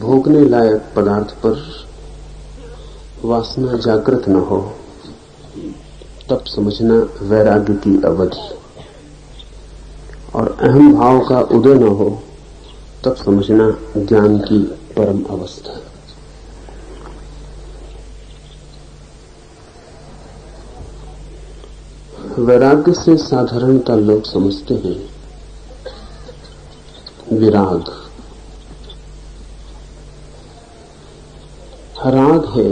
भोगने लायक पदार्थ पर वासना जागृत न हो तब समझना वैराग्य की अवधि, और अहम भाव का उदय न हो तब समझना ज्ञान की परम अवस्था। वैराग्य से साधारणतः लोग समझते हैं विराग। राग है,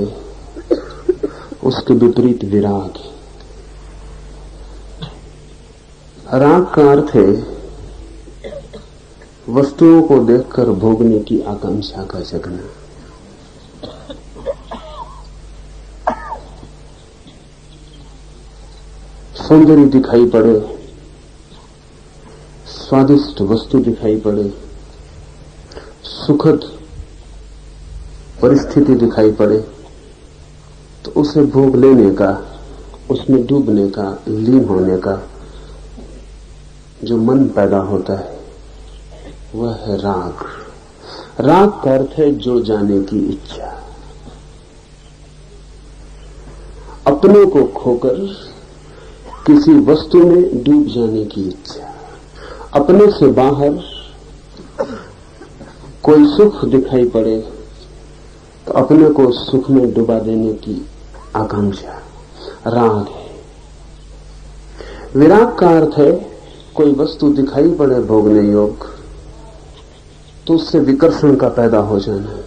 उसके विपरीत विराग है। राग का अर्थ है वस्तुओं को देखकर भोगने की आकांक्षा का जगना। सौंदर्य दिखाई पड़े, स्वादिष्ट वस्तु दिखाई पड़े, सुखद परिस्थिति दिखाई पड़े तो उसे भोग लेने का, उसमें डूबने का, लीन होने का जो मन पैदा होता है वह है राग। राग का अर्थ है जो जाने की इच्छा, अपने को खोकर किसी वस्तु में डूब जाने की इच्छा, अपने से बाहर कोई सुख दिखाई पड़े तो अपने को सुख में डुबा देने की आकांक्षा राग है। विराग का अर्थ है कोई वस्तु दिखाई पड़े भोगने योग्य तो उससे विकर्षण का पैदा हो जाना,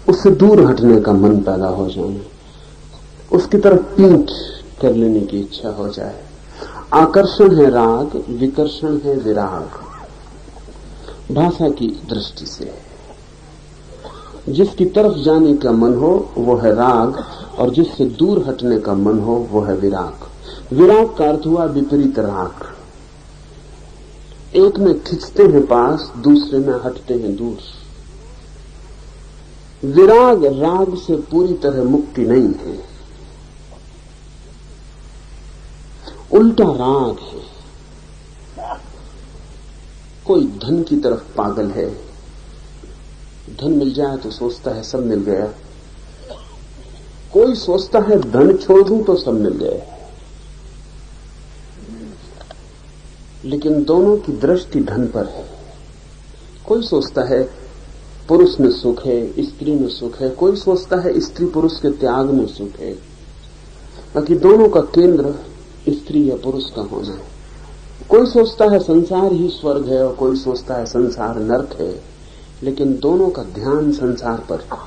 उससे दूर हटने का मन पैदा हो जाना, उसकी तरफ पीठ कर लेने की इच्छा हो जाए। आकर्षण है राग, विकर्षण है विराग। भाषा की दृष्टि से जिसकी तरफ जाने का मन हो वो है राग, और जिससे दूर हटने का मन हो वो है विराग। विराग का अर्थ हुआ विपरीत राग। एक में खिंचते हैं पास, दूसरे में हटते हैं दूर। विराग राग से पूरी तरह मुक्ति नहीं है, उल्टा राग है। कोई धन की तरफ पागल है, धन मिल जाए तो सोचता है सब मिल गया, कोई सोचता है धन छोड़ दूं तो सब मिल गया। लेकिन दोनों की दृष्टि धन पर है। कोई सोचता है पुरुष में सुख है, स्त्री में सुख है, कोई सोचता है स्त्री पुरुष के त्याग में सुख है। बाकी दोनों का केंद्र स्त्री या पुरुष का होना है। कोई सोचता है संसार ही स्वर्ग है और कोई सोचता है संसार नरक है, लेकिन दोनों का ध्यान संसार पर है।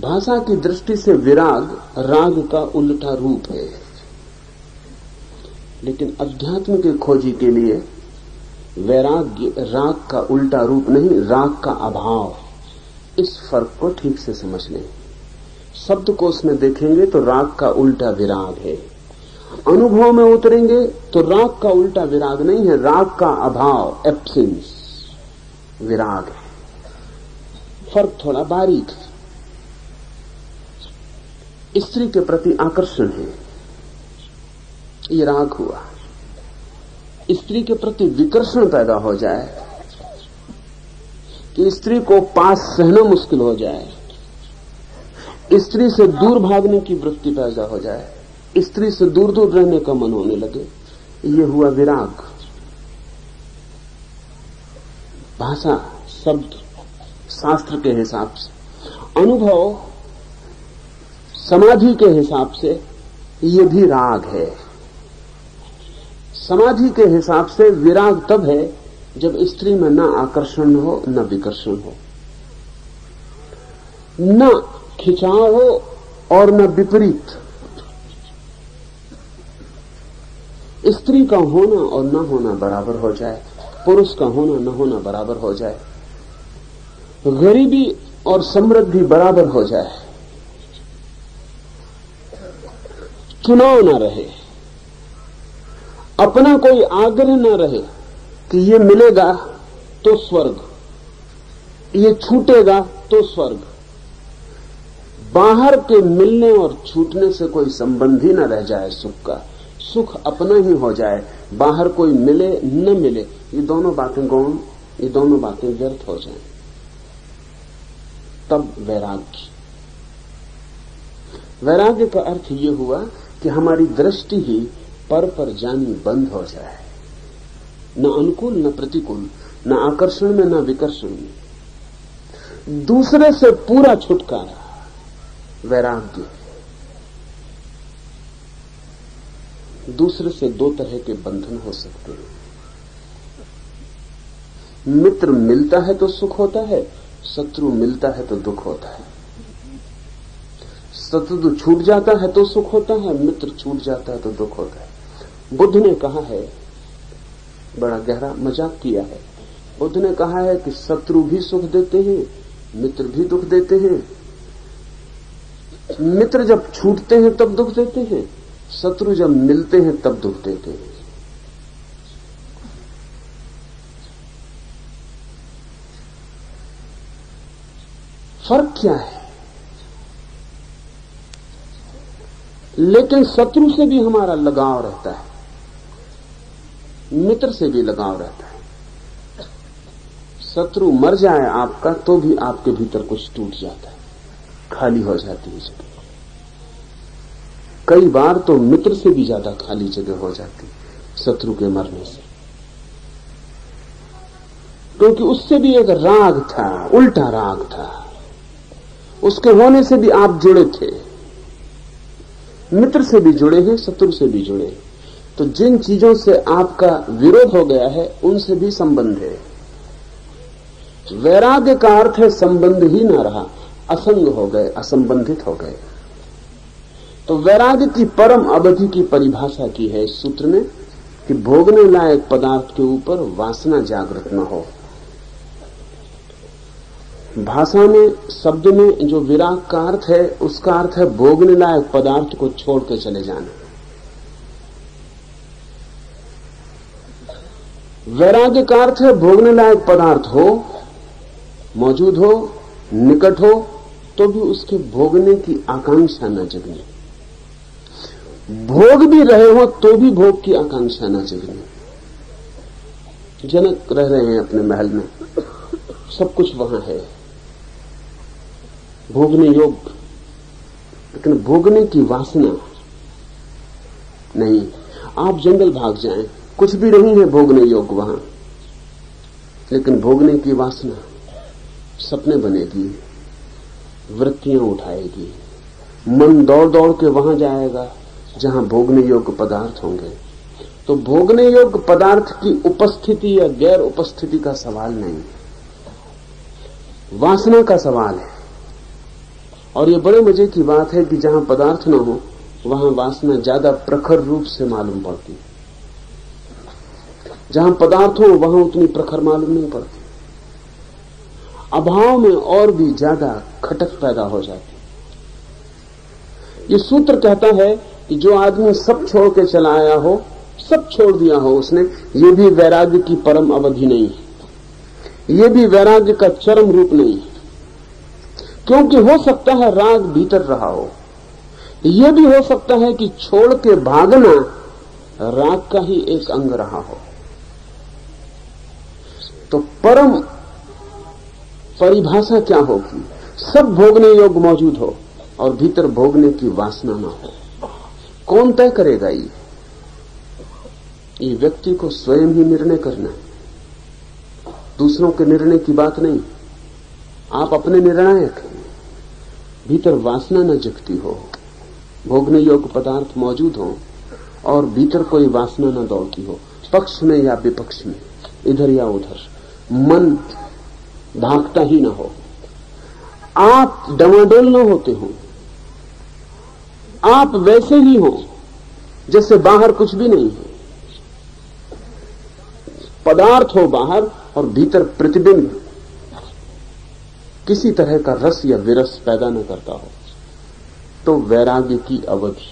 भाषा की दृष्टि से विराग राग का उल्टा रूप है, लेकिन अध्यात्म के खोजी के लिए वैराग्य राग का उल्टा रूप नहीं, राग का अभाव। इस फर्क को ठीक से समझ लें। शब्दकोश में देखेंगे तो राग का उल्टा विराग है, अनुभव में उतरेंगे तो राग का उल्टा विराग नहीं है, राग का अभाव, एब्सेंस विराग है। फर्क थोड़ा बारीक है। स्त्री के प्रति आकर्षण है, ये राग हुआ। स्त्री के प्रति विकर्षण पैदा हो जाए कि स्त्री को पास सहना मुश्किल हो जाए, स्त्री से दूर भागने की वृत्ति पैदा हो जाए, स्त्री से दूर दूर रहने का मन होने लगे, ये हुआ विराग। भाषा शब्द शास्त्र के हिसाब से, अनुभव समाधि के हिसाब से ये भी राग है। समाधि के हिसाब से विराग तब है जब स्त्री में न आकर्षण हो न विकर्षण हो, न खिंचाव हो और न विपरीत। स्त्री का होना और न होना बराबर हो जाए, पुरुष का होना न होना बराबर हो जाए, गरीबी और समृद्धि बराबर हो जाए, चुनाव न रहे, अपना कोई आग्रह न रहे कि ये मिलेगा तो स्वर्ग, ये छूटेगा तो स्वर्ग। बाहर के मिलने और छूटने से कोई संबंध ही न रह जाए सुख का, सुख अपना ही हो जाए। बाहर कोई मिले न मिले, ये दोनों बातें गौण, ये दोनों बातें व्यर्थ हो जाएं। तब वैराग्य। वैराग्य का अर्थ ये हुआ कि हमारी दृष्टि ही पर जानी बंद हो जाए, न अनुकूल न प्रतिकूल, न आकर्षण में न विकर्षण में, दूसरे से पूरा छुटकारा वैराग्य। दूसरे से दो तरह के बंधन हो सकते हैं। मित्र मिलता है तो सुख होता है, शत्रु मिलता है तो दुख होता है। शत्रु छूट जाता है तो सुख होता है, मित्र छूट जाता है तो दुख होता है। बुद्ध ने कहा है, बड़ा गहरा मजाक किया है, बुद्ध ने कहा है कि शत्रु भी सुख देते हैं, मित्र भी दुख देते हैं। मित्र जब छूटते हैं तब दुख देते हैं, शत्रु जब मिलते हैं तब दुख देते हैं। फर्क क्या है? लेकिन शत्रु से भी हमारा लगाव रहता है, मित्र से भी लगाव रहता है। शत्रु मर जाए आपका तो भी आपके भीतर कुछ टूट जाता है, खाली हो जाती है जगह। कई बार तो मित्र से भी ज्यादा खाली जगह हो जाती शत्रु के मरने से, क्योंकि उससे भी एक राग था, उल्टा राग था। उसके होने से भी आप जुड़े थे, मित्र से भी जुड़े हैं, शत्रु से भी जुड़े। तो जिन चीजों से आपका विरोध हो गया है उनसे भी संबंध है। वैराग्य का अर्थ है संबंध ही ना रहा, असंग हो गए, असंबंधित हो गए। तो वैराग्य की परम अवधि की परिभाषा की है इस सूत्र ने कि भोगने लायक पदार्थ के ऊपर वासना जागृत न हो। भाषा में, शब्द में जो विराग का अर्थ है, उसका अर्थ है भोगने लायक पदार्थ को छोड़ के चले जाना। वैराग्य का अर्थ है भोगने लायक पदार्थ हो, मौजूद हो, निकट हो, तो भी उसके भोगने की आकांक्षा न जगने। भोग भी रहे हो तो भी भोग की आकांक्षा न जगने। जनक रह रहे हैं अपने महल में, सब कुछ वहां है, भोगने योग्य, लेकिन भोगने की वासना नहीं। आप जंगल भाग जाएं, कुछ भी नहीं है भोगने योग्य वहां, लेकिन भोगने की वासना सपने बनेगी, वृत्तियां उठाएगी, मन दौड़ दौड़ के वहां जाएगा जहां भोगने योग्य पदार्थ होंगे। तो भोगने योग्य पदार्थ की उपस्थिति या गैर उपस्थिति का सवाल नहीं, वासना का सवाल है। और ये बड़े मजे की बात है कि जहां पदार्थ न हो वहां वासना ज्यादा प्रखर रूप से मालूम पड़ती है, जहां पदार्थ हो वहां उतनी प्रखर मालूम नहीं पड़ती। अभाव में और भी ज्यादा खटक पैदा हो जाती। ये सूत्र कहता है कि जो आदमी सब छोड़ के चला आया हो, सब छोड़ दिया हो उसने, ये भी वैराग्य की परम अवधि नहीं है, ये भी वैराग्य का चरम रूप नहीं है। क्योंकि हो सकता है राग भीतर रहा हो, यह भी हो सकता है कि छोड़ के भागना राग का ही एक अंग रहा हो। तो परम परिभाषा क्या होगी? सब भोगने योग्य मौजूद हो और भीतर भोगने की वासना ना हो। कौन तय करेगा? ये व्यक्ति को स्वयं ही निर्णय करना है, दूसरों के निर्णय की बात नहीं। आप अपने निर्णायक हैं। भीतर वासना न जगती हो, भोगने योग्य पदार्थ मौजूद हो और भीतर कोई वासना न दौड़ती हो, पक्ष में या विपक्ष में, इधर या उधर, मन भागता ही न हो, आप डमाडोल न होते हो, आप वैसे ही हो जैसे बाहर कुछ भी नहीं है। पदार्थ हो बाहर और भीतर प्रतिबिंब किसी तरह का रस या विरस पैदा न करता हो, तो वैराग्य की अवधि।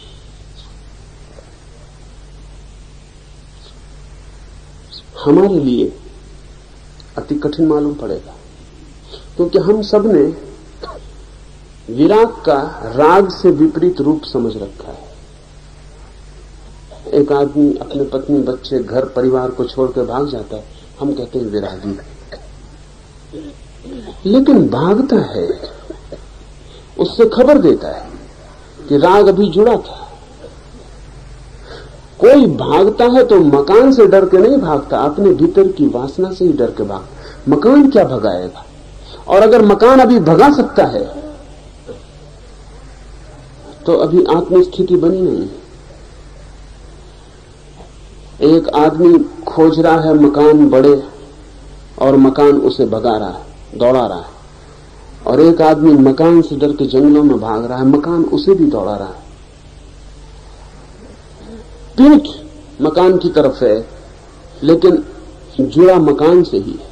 हमारे लिए अति कठिन मालूम पड़ेगा, क्योंकि हम सब ने विराग का राग से विपरीत रूप समझ रखा है। एक आदमी अपने पत्नी, बच्चे, घर परिवार को छोड़कर भाग जाता है, हम कहते हैं विरागी, लेकिन भागता है उससे खबर देता है कि राग अभी जुड़ा था। कोई भागता है तो मकान से डर के नहीं भागता, अपने भीतर की वासना से ही डर के भागता। मकान क्या भगाएगा? और अगर मकान अभी भगा सकता है तो अभी आत्मस्थिति बनी नहीं। एक आदमी खोज रहा है मकान बड़े और मकान उसे भगा रहा है, दौड़ा रहा है, और एक आदमी मकान से डर के जंगलों में भाग रहा है, मकान उसे भी दौड़ा रहा है। पीठ मकान की तरफ है लेकिन जुड़ा मकान से ही है।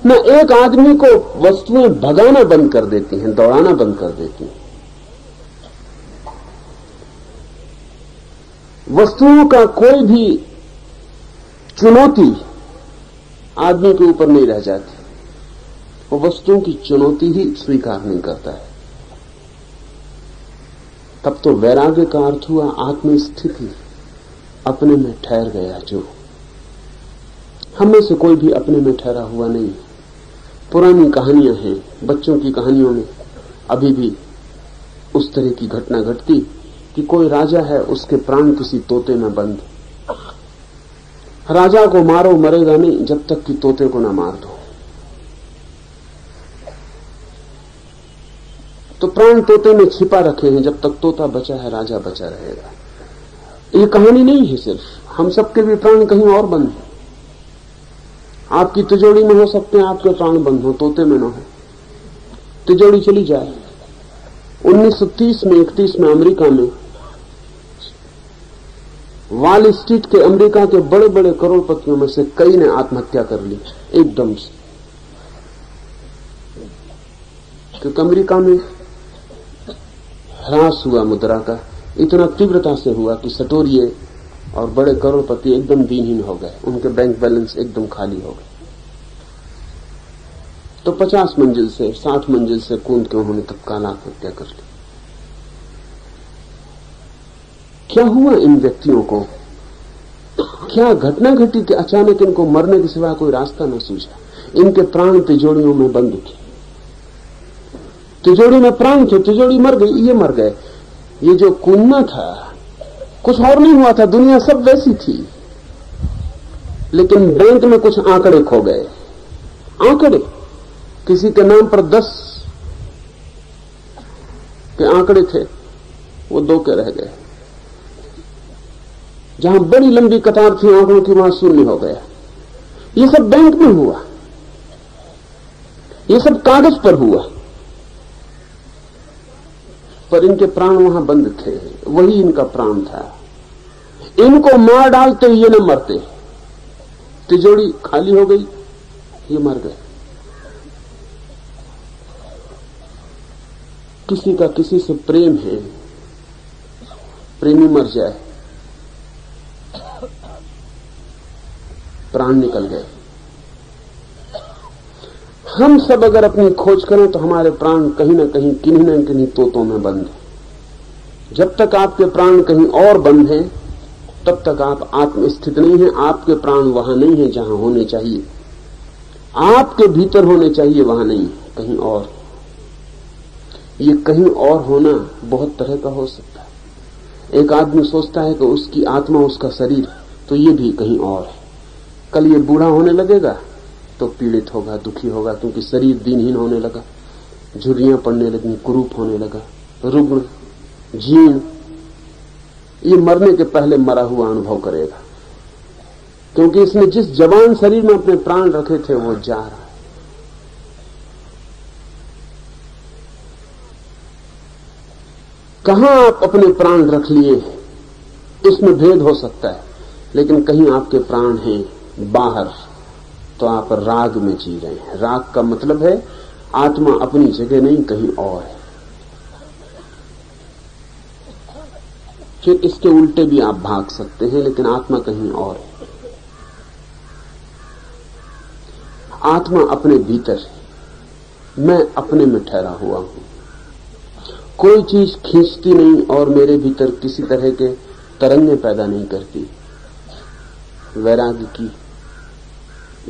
न एक आदमी को वस्तुएं भगाना बंद कर देती हैं, दौड़ाना बंद कर देती हैं। वस्तुओं का कोई भी चुनौती आदमी के ऊपर नहीं रह जाती, वो वस्तुओं की चुनौती ही स्वीकार नहीं करता है। तब तो वैराग्य का अर्थ हुआ आत्मस्थिति, अपने में ठहर गया। जो हम में से कोई भी अपने में ठहरा हुआ नहीं। पुरानी कहानियां हैं, बच्चों की कहानियों में अभी भी उस तरह की घटना घटती कि कोई राजा है, उसके प्राण किसी तोते में बंद। राजा को मारो, मरेगा नहीं जब तक कि तोते को ना मार दो। तो प्राण तोते में छिपा रखे हैं, जब तक तोता बचा है राजा बचा रहेगा। ये कहानी नहीं है सिर्फ, हम सबके भी प्राण कहीं और बंद हैं। आपकी तिजोरी में हो सकते हैं आपके प्राण बंद हो, तोते में ना हो। तिजोरी चली जाए। 1930 में 31 में अमेरिका में वॉल स्ट्रीट के अमेरिका के बड़े बड़े करोड़पतियों में से कई ने आत्महत्या कर ली एकदम से, क्योंकि अमेरिका में ह्रास हुआ मुद्रा का, इतना तीव्रता से हुआ कि सटोरिये और बड़े करोड़पति एकदम दीनहीन हो गए, उनके बैंक बैलेंस एकदम खाली हो गए। तो 50 मंजिल से 60 मंजिल से कूद के उन्होंने तत्काल आत्महत्या कर ली। क्या हुआ इन व्यक्तियों को? क्या घटना घटी कि अचानक इनको मरने के सिवा कोई रास्ता न सूझा? इनके प्राण तिजोरियों में बंद थे, तिजोरी में प्राण थे, तिजोरी मर गई, ये मर गए। ये जो कूदना था कुछ और नहीं हुआ था, दुनिया सब वैसी थी, लेकिन बैंक में कुछ आंकड़े खो गए। आंकड़े, किसी के नाम पर 10 के आंकड़े थे, वो 2 के रह गए। जहां बड़ी लंबी कतार थी आंकड़ों की, वहां शून्य हो गया। ये सब बैंक में हुआ, ये सब कागज पर हुआ, पर इनके प्राण वहां बंद थे। वही इनका प्राण था। इनको मार डालते ये न मरते, तिजोरी खाली हो गई, ये मर गए। किसी का किसी से प्रेम है, प्रेमी मर जाए, प्राण निकल गए। हम सब अगर अपनी खोज करें तो हमारे प्राण कहीं ना कहीं किन्हीं न किन्हीं तोतों में बंद हैं। जब तक आपके प्राण कहीं और बंद हैं तब तक आप आत्मस्थित नहीं हैं। आपके प्राण वहां नहीं है जहां होने चाहिए, आपके भीतर होने चाहिए, वहां नहीं, कहीं और। ये कहीं और होना बहुत तरह का हो सकता है। एक आदमी सोचता है कि उसकी आत्मा उसका शरीर, तो ये भी कहीं और है। कल ये बूढ़ा होने लगेगा तो पीड़ित होगा, दुखी होगा, क्योंकि शरीर दीनहीन होने लगा, झुर्रियां पड़ने लगी, कुरूप होने लगा, रुग्ण, जीर्ण। ये मरने के पहले मरा हुआ अनुभव करेगा, क्योंकि इसने जिस जवान शरीर में अपने प्राण रखे थे वो जा रहा है। कहां आप अपने प्राण रख लिए इसमें भेद हो सकता है, लेकिन कहीं आपके प्राण हैं बाहर, तो आप राग में जी रहे हैं। राग का मतलब है आत्मा अपनी जगह नहीं, कहीं और है। फिर इसके उल्टे भी आप भाग सकते हैं, लेकिन आत्मा कहीं और है। आत्मा अपने भीतर है, मैं अपने में ठहरा हुआ हूं। कोई चीज खींचती नहीं और मेरे भीतर किसी तरह के तरंगे पैदा नहीं करती। वैराग्य की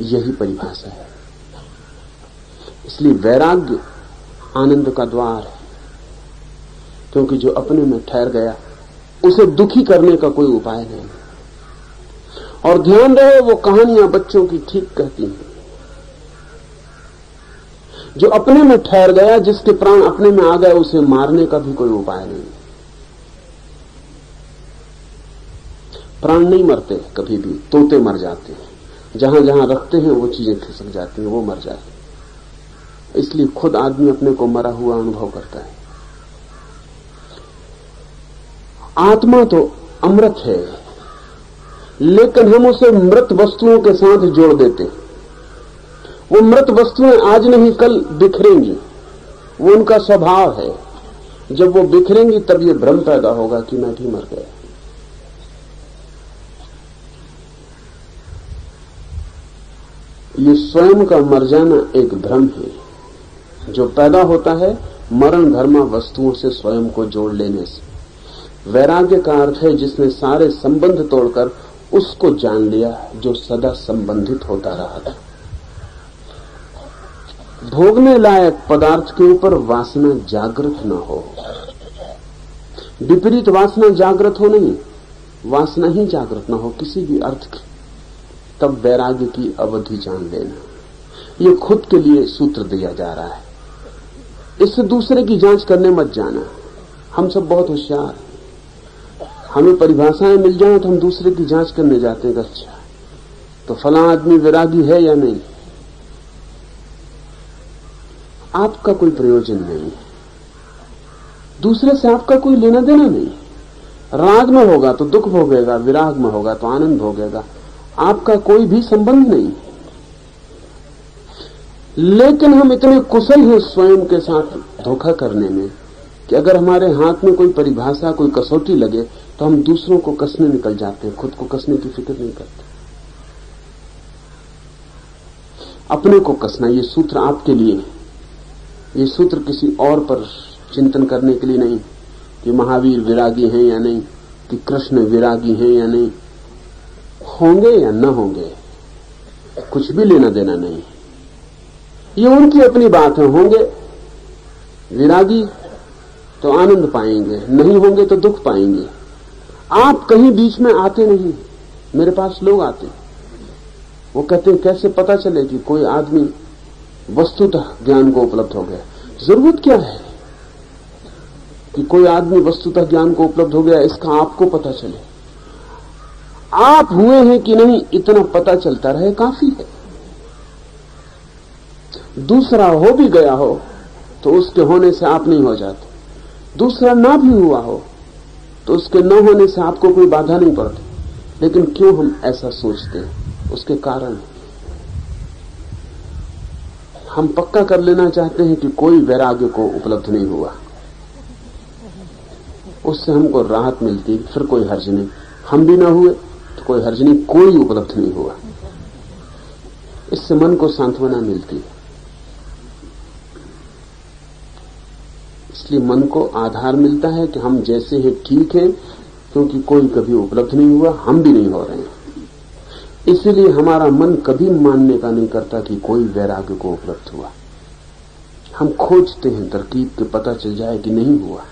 यही परिभाषा है। इसलिए वैराग्य आनंद का द्वार है, क्योंकि जो अपने में ठहर गया उसे दुखी करने का कोई उपाय नहीं। और ध्यान रहे, वो कहानियां बच्चों की ठीक कहती हैं। जो अपने में ठहर गया, जिसके प्राण अपने में आ गए, उसे मारने का भी कोई उपाय नहीं। प्राण नहीं मरते कभी भी, तोते मर जाते हैं। जहां जहां रखते हैं वो चीजें खिसक जाती हैं, वो मर जाते हैं। इसलिए खुद आदमी अपने को मरा हुआ अनुभव करता है। आत्मा तो अमृत है, लेकिन हम उसे मृत वस्तुओं के साथ जोड़ देते हैं। वो मृत वस्तुएं आज नहीं कल बिखरेंगी, वो उनका स्वभाव है। जब वो बिखरेंगी तब ये भ्रम पैदा होगा कि मैं भी मर गया। ये स्वयं का मर जाना एक भ्रम है जो पैदा होता है मरण धर्मा वस्तुओं से स्वयं को जोड़ लेने से। वैराग्य का अर्थ है जिसने सारे संबंध तोड़कर उसको जान लिया जो सदा संबंधित होता रहा था। भोगने लायक पदार्थ के ऊपर वासना जागृत न हो, विपरीत वासना जागृत हो नहीं, वासना ही जागृत न हो किसी भी अर्थ की, तब वैराग्य की अवधि जान लेना। ये खुद के लिए सूत्र दिया जा रहा है, इससे दूसरे की जांच करने मत जाना। हम सब बहुत होशियार हैं, हमें परिभाषाएं मिल जाए तो हम दूसरे की जांच करने जाते हैं। अच्छा तो फला आदमी वैरागी है या नहीं। आपका कोई प्रयोजन नहीं, दूसरे से आपका कोई लेना देना नहीं। राग में होगा तो दुख भोगेगा, विराग में होगा तो आनंद भोगेगा, आपका कोई भी संबंध नहीं। लेकिन हम इतने कुशल हैं स्वयं के साथ धोखा करने में कि अगर हमारे हाथ में कोई परिभाषा, कोई कसौटी लगे तो हम दूसरों को कसने निकल जाते हैं, खुद को कसने की फिक्र नहीं करते। अपने को कसना, ये सूत्र आपके लिए है, ये सूत्र किसी और पर चिंतन करने के लिए नहीं कि महावीर विरागी हैं या नहीं, कि कृष्ण विरागी हैं या नहीं, होंगे या न होंगे कुछ भी लेना देना नहीं। ये उनकी अपनी बात है। होंगे विरागी तो आनंद पाएंगे, नहीं होंगे तो दुख पाएंगे। आप कहीं बीच में आते नहीं। मेरे पास लोग आते, वो कहते हैं कैसे पता चले कि कोई आदमी वस्तुतः ज्ञान को उपलब्ध हो गया। जरूरत क्या है कि कोई आदमी वस्तुतः ज्ञान को उपलब्ध हो गया, इसका आपको पता चले। आप हुए हैं कि नहीं इतना पता चलता रहे काफी है। दूसरा हो भी गया हो तो उसके होने से आप नहीं हो जाते, दूसरा ना भी हुआ हो तो उसके न होने से आपको कोई बाधा नहीं पड़ती। लेकिन क्यों हम ऐसा सोचते हैं, उसके कारण हम पक्का कर लेना चाहते हैं कि कोई वैराग्य को उपलब्ध नहीं हुआ, उससे हमको राहत मिलती, फिर कोई हर्ज नहीं। हम भी ना हुए तो कोई हर्ज नहीं, कोई उपलब्ध नहीं हुआ, इससे मन को सांत्वना मिलती है। इसलिए मन को आधार मिलता है कि हम जैसे हैं ठीक हैं, क्योंकि कोई कभी उपलब्ध नहीं हुआ, हम भी नहीं हो रहे हैं। इसलिए हमारा मन कभी मानने का नहीं करता कि कोई वैराग्य को उपलब्ध हुआ। हम खोजते हैं तरकीब के, पता चल जाए कि नहीं हुआ।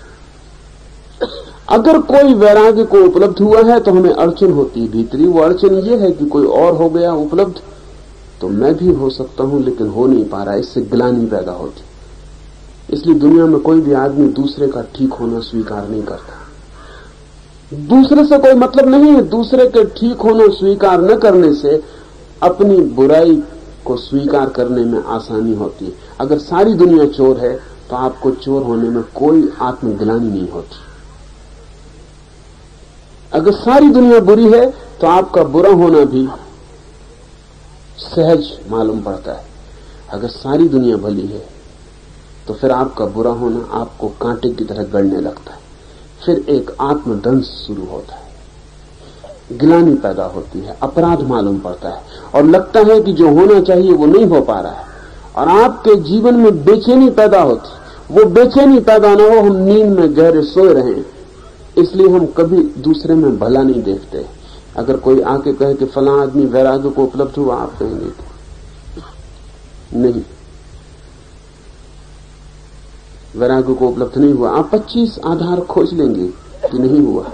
अगर कोई वैराग्य को उपलब्ध हुआ है तो हमें अड़चन होती है भीतरी। वो अड़चन ये है कि कोई और हो गया उपलब्ध तो मैं भी हो सकता हूं, लेकिन हो नहीं पा रहा, इससे ग्लानि पैदा होती। इसलिए दुनिया में कोई भी आदमी दूसरे का ठीक होना स्वीकार नहीं करता। दूसरे से कोई मतलब नहीं है, दूसरे के ठीक होना स्वीकार न करने से अपनी बुराई को स्वीकार करने में आसानी होती है। अगर सारी दुनिया चोर है तो आपको चोर होने में कोई आत्मग्लानि नहीं होती। अगर सारी दुनिया बुरी है तो आपका बुरा होना भी सहज मालूम पड़ता है। अगर सारी दुनिया भली है तो फिर आपका बुरा होना आपको कांटे की तरह गड़ने लगता है। फिर एक आत्मदंश शुरू होता है, ग्लानि पैदा होती है, अपराध मालूम पड़ता है और लगता है कि जो होना चाहिए वो नहीं हो पा रहा है, और आपके जीवन में बेचैनी पैदा होती। वो बेचैनी पैदा ना हो, हम नींद में गहरे सोए रहें, इसलिए हम कभी दूसरे में भला नहीं देखते। अगर कोई आके कहे कि फला आदमी वैराग्य को उपलब्ध हुआ, आप कहेंगे नहीं, वैराग्य को उपलब्ध नहीं हुआ। आप 25 आधार खोज लेंगे कि नहीं हुआ।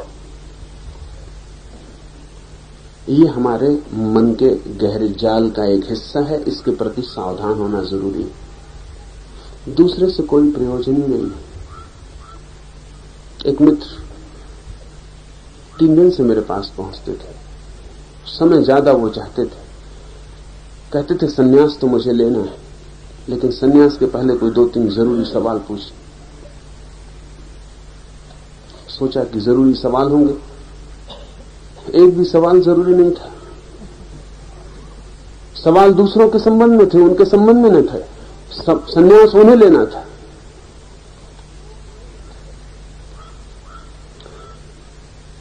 ये हमारे मन के गहरे जाल का एक हिस्सा है, इसके प्रति सावधान होना जरूरी है। दूसरे से कोई प्रयोजन ही नहीं। एक मित्र 3 दिन से मेरे पास पहुंचते थे, समय ज्यादा वो चाहते थे, कहते थे सन्यास तो मुझे लेना है, लेकिन सन्यास के पहले कोई 2-3 जरूरी सवाल पूछ। सोचा कि जरूरी सवाल होंगे, एक भी सवाल जरूरी नहीं था। सवाल दूसरों के संबंध में थे, उनके संबंध में न थे। सन्यास उन्हें लेना था।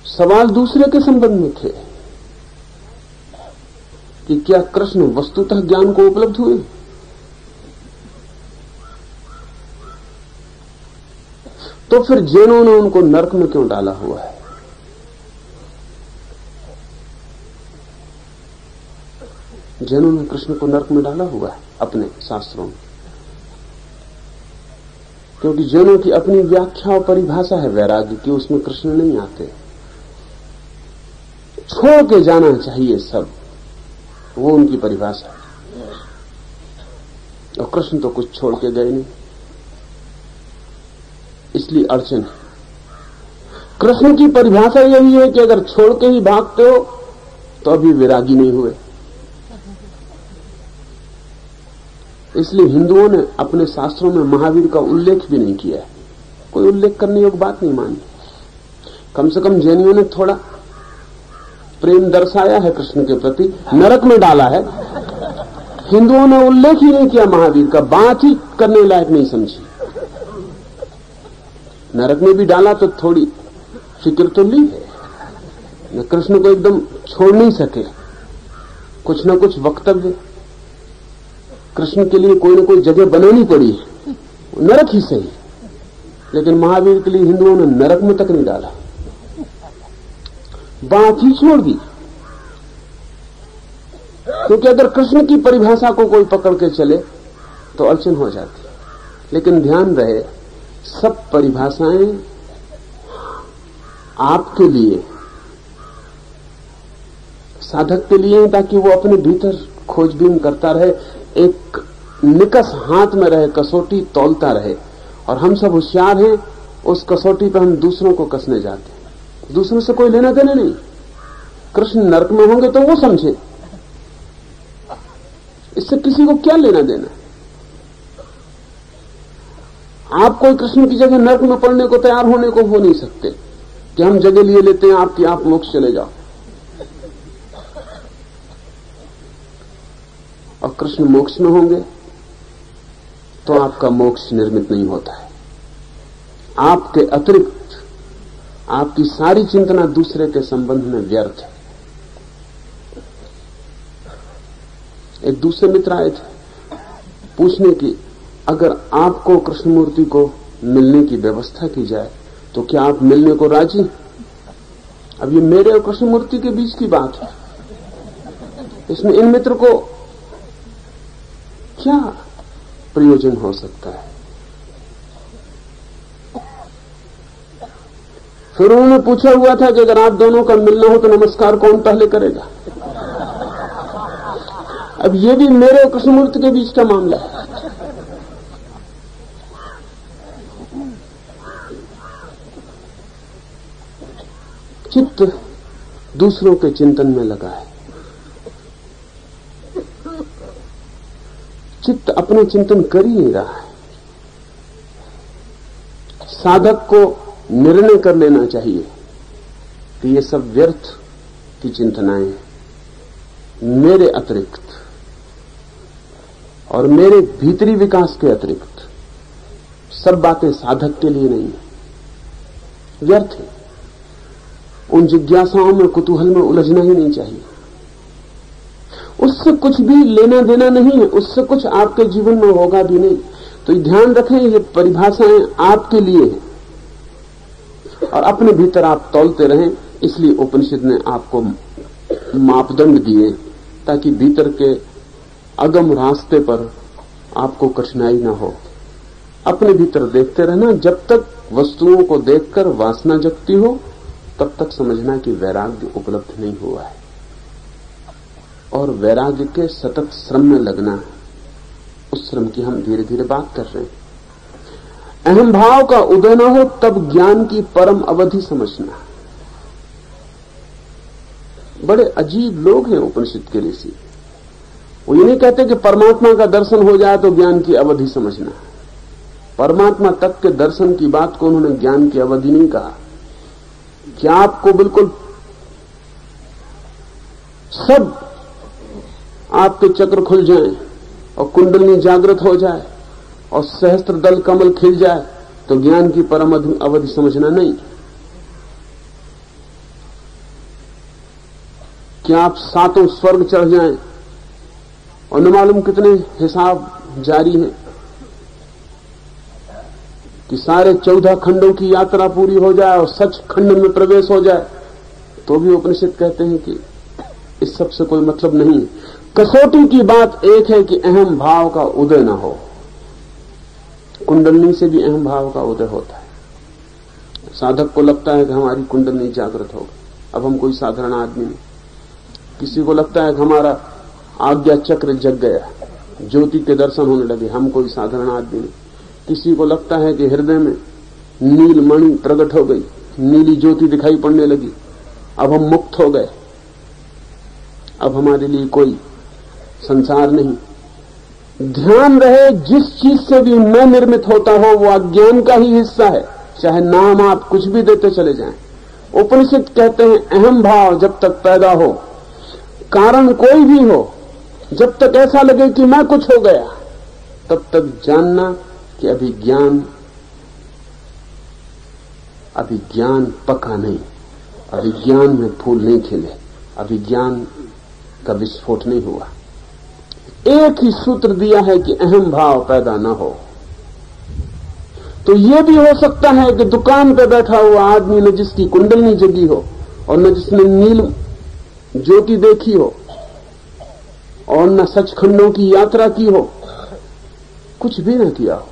सवाल दूसरे के संबंध में थे कि क्या कृष्ण वस्तुतः ज्ञान को उपलब्ध हुए। तो फिर जैनों ने उनको नरक में क्यों डाला हुआ है? जैनों ने कृष्ण को नरक में डाला हुआ है अपने शास्त्रों में, क्योंकि जैनों की अपनी व्याख्या और परिभाषा है वैराग्य की, उसमें कृष्ण नहीं आते। छोड़ के जाना चाहिए सब, वो उनकी परिभाषा है। और कृष्ण तो कुछ छोड़ के गए नहीं, इसलिए अड़चन है। कृष्ण की परिभाषा यही है कि अगर छोड़ के ही भागते हो तो अभी विरागी नहीं हुए। इसलिए हिंदुओं ने अपने शास्त्रों में महावीर का उल्लेख भी नहीं किया है, कोई उल्लेख करने योग्य बात नहीं मानी। कम से कम जैनियों ने थोड़ा प्रेम दर्शाया है कृष्ण के प्रति, नरक में डाला है। हिंदुओं ने उल्लेख ही नहीं किया महावीर का, बात ही करने लायक नहीं समझी। नरक में भी डाला तो थोड़ी फिक्र तो ली है। कृष्ण को एकदम छोड़ नहीं सके, कुछ न कुछ वक्तव्य कृष्ण के लिए कोई न कोई जगह बनानी पड़ी है, नरक ही सही। लेकिन महावीर के लिए हिंदुओं ने नरक में तक नहीं डाला, बात ही छोड़ दी। क्योंकि अगर कृष्ण की परिभाषा को कोई पकड़ के चले तो अड़चन हो जाती। लेकिन ध्यान रहे, सब परिभाषाएं आपके लिए, साधक के लिए, ताकि वो अपने भीतर खोजबीन करता रहे, एक निकस हाथ में रहे, कसौटी तौलता रहे। और हम सब होशियार हैं, उस कसौटी पर हम दूसरों को कसने जाते हैं। दूसरों से कोई लेना देना नहीं। कृष्ण नरक में होंगे तो वो समझे, इससे किसी को क्या लेना देना। आप कोई कृष्ण की जगह नरक में पड़ने को तैयार होने को हो नहीं सकते कि हम जगह लिए लेते हैं आपकी, आप मोक्ष चले जाओ। और कृष्ण मोक्ष में होंगे तो आपका मोक्ष निर्मित नहीं होता है। आपके अतिरिक्त आपकी सारी चिंतना दूसरे के संबंध में व्यर्थ है। एक दूसरे मित्र आए थे पूछने की, अगर आपको कृष्णमूर्ति को मिलने की व्यवस्था की जाए तो क्या आप मिलने को राजी? अब ये मेरे और कृष्णमूर्ति के बीच की बात है, इसमें इन मित्र को क्या प्रयोजन हो सकता है? फिर उन्होंने पूछा हुआ था कि अगर आप दोनों का मिलना हो तो नमस्कार कौन पहले करेगा? अब ये भी मेरे और कृष्णमूर्ति के बीच का मामला है। चित्त दूसरों के चिंतन में लगा है, चित्त अपने चिंतन कर ही नहीं रहा है। साधक को निर्णय कर लेना चाहिए कि ये सब व्यर्थ की चिंतनाएं, मेरे अतिरिक्त और मेरे भीतरी विकास के अतिरिक्त सब बातें साधक के लिए नहीं है, व्यर्थ है। उन जिज्ञासाओं में, कुतूहल में उलझना ही नहीं चाहिए। उससे कुछ भी लेना देना नहीं है, उससे कुछ आपके जीवन में होगा भी नहीं। तो ध्यान रखें, ये परिभाषाएं आपके लिए हैं और अपने भीतर आप तौलते रहें। इसलिए उपनिषद ने आपको मापदंड दिए ताकि भीतर के अगम रास्ते पर आपको कठिनाई न हो। अपने भीतर देखते रहना। जब तक वस्तुओं को देखकर वासना जगती हो तब तक समझना कि वैराग्य उपलब्ध नहीं हुआ है। और वैराग्य के सतत श्रम में लगना, उस श्रम की हम धीरे धीरे बात कर रहे हैं। अहम भाव का उदय न हो तब ज्ञान की परम अवधि समझना। बड़े अजीब लोग हैं उपनिषद के ऋषि। वो ये नहीं कहते कि परमात्मा का दर्शन हो जाए तो ज्ञान की अवधि समझना। परमात्मा तक के दर्शन की बात को उन्होंने ज्ञान की अवधि नहीं कहा। क्या आपको बिल्कुल सब आपके चक्र खुल जाएं और कुंडलिनी जागृत हो जाए और सहस्त्र दल कमल खिल जाए तो ज्ञान की परम अवधि समझना नहीं। क्या आप सातों स्वर्ग चढ़ जाएं और न मालूम कितने हिसाब जारी हैं कि सारे 14 खंडों की यात्रा पूरी हो जाए और सच खंड में प्रवेश हो जाए, तो भी उपनिषद कहते हैं कि इस सब से कोई मतलब नहीं है। कसौटी की बात एक है कि अहम भाव का उदय न हो। कुंडलनी से भी अहम भाव का उदय होता है। साधक को लगता है कि हमारी कुंडलनी जागृत हो गई, अब हम कोई साधारण आदमी नहीं। किसी को लगता है कि हमारा आज्ञा चक्र जग गया, ज्योति के दर्शन होने लगे, हम कोई साधारण आदमी नहीं। किसी को लगता है कि हृदय में नील मणि प्रकट हो गई, नीली ज्योति दिखाई पड़ने लगी, अब हम मुक्त हो गए, अब हमारे लिए कोई संसार नहीं। ध्यान रहे, जिस चीज से भी मैं निर्मित होता हो वो अज्ञान का ही हिस्सा है, चाहे नाम आप कुछ भी देते चले जाएं। उपनिषद कहते हैं अहम भाव जब तक पैदा हो, कारण कोई भी हो, जब तक ऐसा लगे कि मैं कुछ हो गया, तब तक जानना कि अभिज्ञान पका नहीं, अभिज्ञान में फूल नहीं खिले, अभिज्ञान का विस्फोट नहीं हुआ। एक ही सूत्र दिया है कि अहम भाव पैदा न हो। तो यह भी हो सकता है कि दुकान पर बैठा हुआ आदमी न जिसकी कुंडलनी जगी हो और न जिसने नील ज्योति देखी हो और न सचखंडों की यात्रा की हो, कुछ भी न किया हो,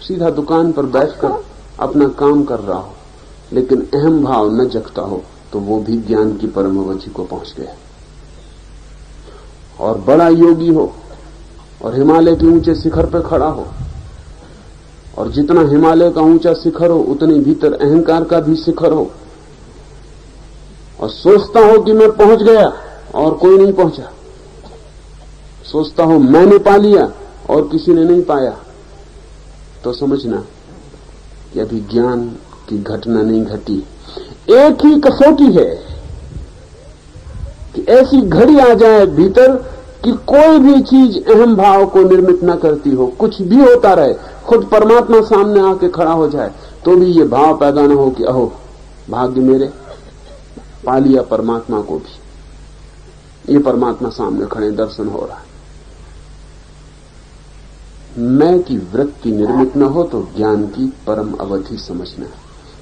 सीधा दुकान पर बैठकर अपना काम कर रहा हो, लेकिन अहम भाव न जगता हो, तो वो भी ज्ञान की परम अवधि को पहुंच गया। और बड़ा योगी हो और हिमालय के ऊंचे शिखर पर खड़ा हो, और जितना हिमालय का ऊंचा शिखर हो उतनी भीतर अहंकार का भी शिखर हो, और सोचता हो कि मैं पहुंच गया और कोई नहीं पहुंचा, सोचता हो मैंने पा लिया और किसी ने नहीं पाया, तो समझना कि अभी ज्ञान की घटना नहीं घटी। एक ही कसौटी है कि ऐसी घड़ी आ जाए भीतर कि कोई भी चीज अहम भाव को निर्मित न करती हो, कुछ भी होता रहे, खुद परमात्मा सामने आके खड़ा हो जाए, तो भी ये भाव पैदा न हो कि अहो भाग्य मेरे, पा लिया परमात्मा को भी, ये परमात्मा सामने खड़े, दर्शन हो रहा है। मैं की वृत्ति निर्मित न हो तो ज्ञान की परम अवधि समझना है।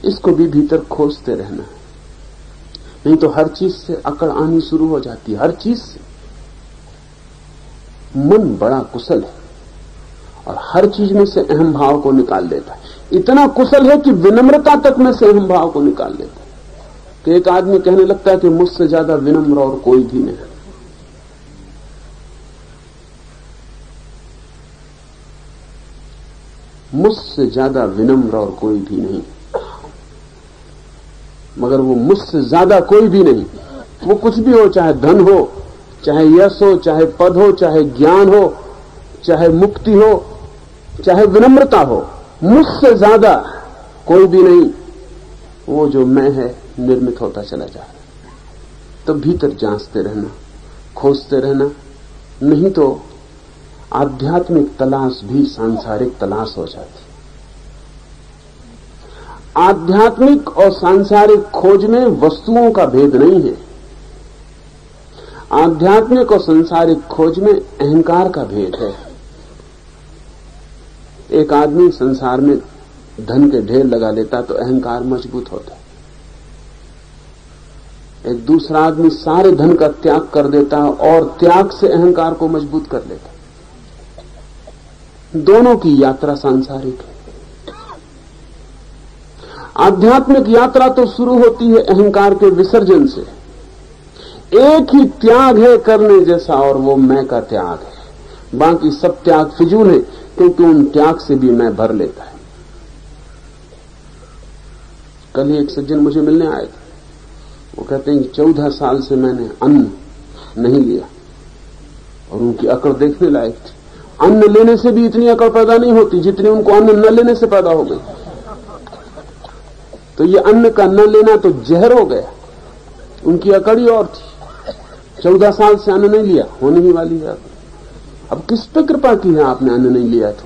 इसको भी भीतर खोजते रहना है, नहीं तो हर चीज से अकड़ आनी शुरू हो जाती है। हर चीज से मन बड़ा कुशल है और हर चीज में से अहम भाव को निकाल लेता है। इतना कुशल है कि विनम्रता तक में से अहम भाव को निकाल लेता है। तो एक आदमी कहने लगता है कि मुझसे ज्यादा विनम्र और कोई भी नहीं। मुझसे ज्यादा विनम्र और कोई भी नहीं, मगर वो मुझसे ज्यादा कोई भी नहीं। वो कुछ भी हो, चाहे धन हो, चाहे यश हो, चाहे पद हो, चाहे ज्ञान हो, चाहे मुक्ति हो, चाहे विनम्रता हो, मुझसे ज्यादा कोई भी नहीं। वो जो मैं है निर्मित होता चला जा रहा है। तो भीतर जांचते रहना, खोजते रहना, नहीं तो आध्यात्मिक तलाश भी सांसारिक तलाश हो जाती। आध्यात्मिक और सांसारिक खोज में वस्तुओं का भेद नहीं है। आध्यात्मिक और सांसारिक खोज में अहंकार का भेद है। एक आदमी संसार में धन के ढेर लगा लेता तो अहंकार मजबूत होता है। एक दूसरा आदमी सारे धन का त्याग कर देता है और त्याग से अहंकार को मजबूत कर लेता है। दोनों की यात्रा सांसारिक है। आध्यात्मिक यात्रा तो शुरू होती है अहंकार के विसर्जन से। एक ही त्याग है करने जैसा, और वो मैं का त्याग है। बाकी सब त्याग फिजूल है, क्योंकि उन त्याग से भी मैं भर लेता है। कल ही एक सज्जन मुझे मिलने आए थे। वो कहते हैं कि 14 साल से मैंने अन्न नहीं लिया, और उनकी अकड़ देखने लायक थी। अन्न लेने से भी इतनी अकड़ पैदा नहीं होती जितनी उनको अन्न न लेने से पैदा हो गई। तो ये अन्न का न लेना तो जहर हो गया। उनकी अकड़ ही और थी। 14 साल से अन्न नहीं लिया, होने ही वाली है। अब किस पे कृपा की है आपने अन्न नहीं लिया तो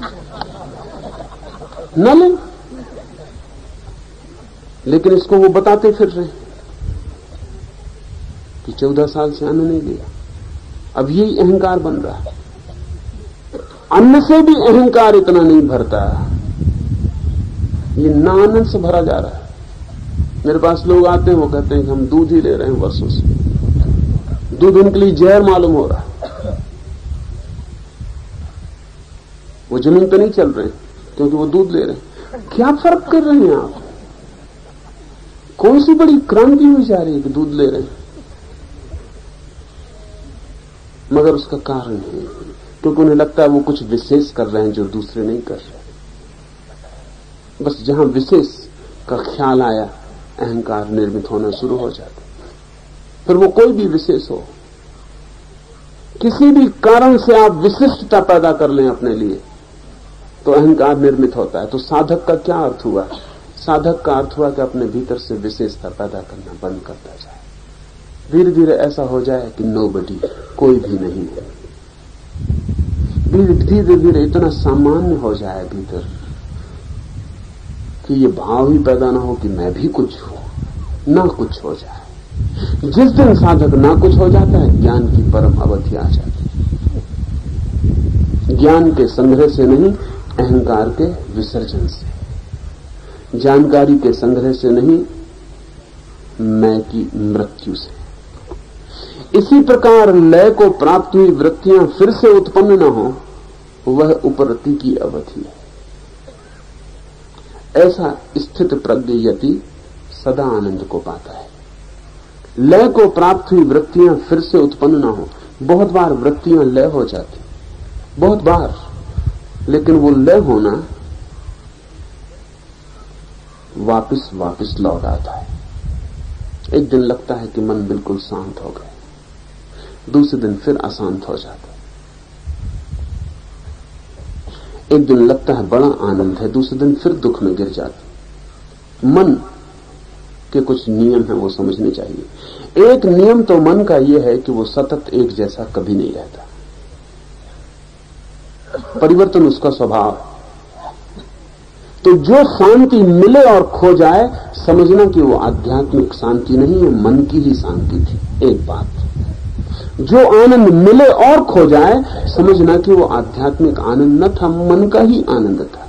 न ले। लेकिन इसको वो बताते फिर रहे कि 14 साल से अन्न नहीं लिया। अब यही अहंकार बन रहा है। अन्न से भी अहंकार इतना नहीं भरता, ये नानंद से भरा जा रहा है। मेरे पास लोग आते हैं, वो कहते हैं कि हम दूध ही ले रहे हैं वर्षों से। दूध उनके लिए जहर मालूम हो रहा है। वो जमीन पे नहीं चल रहे क्योंकि वो दूध ले रहे हैं। क्या फर्क कर रहे हैं आप? कौन सी बड़ी क्रांति हुई जा रही है कि दूध ले रहे हैं? मगर उसका कारण है क्योंकि उन्हें लगता है वो कुछ विशेष कर रहे हैं जो दूसरे नहीं कर रहे। बस जहां विशेष का ख्याल आया, अहंकार निर्मित होना शुरू हो जाता। फिर वो कोई भी विशेष हो, किसी भी कारण से आप विशिष्टता पैदा कर लें अपने लिए, तो अहंकार निर्मित होता है। तो साधक का क्या अर्थ हुआ? साधक का अर्थ हुआ कि अपने भीतर से विशेषता पैदा करना बंद करता जाए। धीरे धीरे ऐसा हो जाए कि नोबडी, कोई भी नहीं है। धीरे धीरे इतना सामान्य हो जाए भीतर कि ये भाव ही पैदा ना हो कि मैं भी कुछ हूं, ना कुछ हो जाए। जिस दिन साधक ना कुछ हो जाता है, ज्ञान की परम अवधि आ जाती है। ज्ञान के संग्रह से नहीं, अहंकार के विसर्जन से। जानकारी के संग्रह से नहीं, मैं की मृत्यु से। इसी प्रकार लय को प्राप्त हुई वृत्तियां फिर से उत्पन्न न हो, वह उपरति की अवधि है। ऐसा स्थित प्रज्ञ यति सदा आनंद को पाता है। लय को प्राप्त हुई वृत्तियां फिर से उत्पन्न न हो। बहुत बार वृत्तियां लय हो जाती, बहुत बार, लेकिन वो लय होना वापिस लौट आता है। एक दिन लगता है कि मन बिल्कुल शांत हो गया, दूसरे दिन फिर अशांत हो जाता है। एक दिन लगता है बड़ा आनंद है, दूसरे दिन फिर दुख में गिर जाता। मन के कुछ नियम हैं, वो समझने चाहिए। एक नियम तो मन का यह है कि वो सतत एक जैसा कभी नहीं रहता, परिवर्तन उसका स्वभाव है। तो जो शांति मिले और खो जाए, समझना कि वो आध्यात्मिक शांति नहीं है, मन की ही शांति थी। एक बात, जो आनंद मिले और खो जाए, समझना कि वो आध्यात्मिक आनंद न था, मन का ही आनंद था।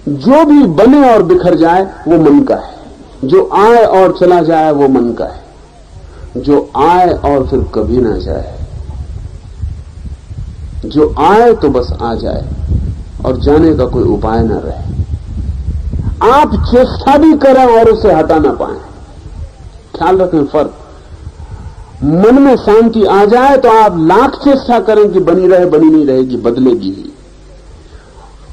जो भी बने और बिखर जाए, वो मन का है। जो आए और चला जाए, वो मन का है। जो आए और फिर कभी ना जाए, जो आए तो बस आ जाए और जाने का कोई उपाय न रहे। आप चेष्टा भी करें और उसे हटा ना पाए। ख्याल रखें फर्क। मन में शांति आ जाए तो आप लाख चेष्टा करें कि बनी रहे, बनी नहीं रहेगी, बदलेगी ही।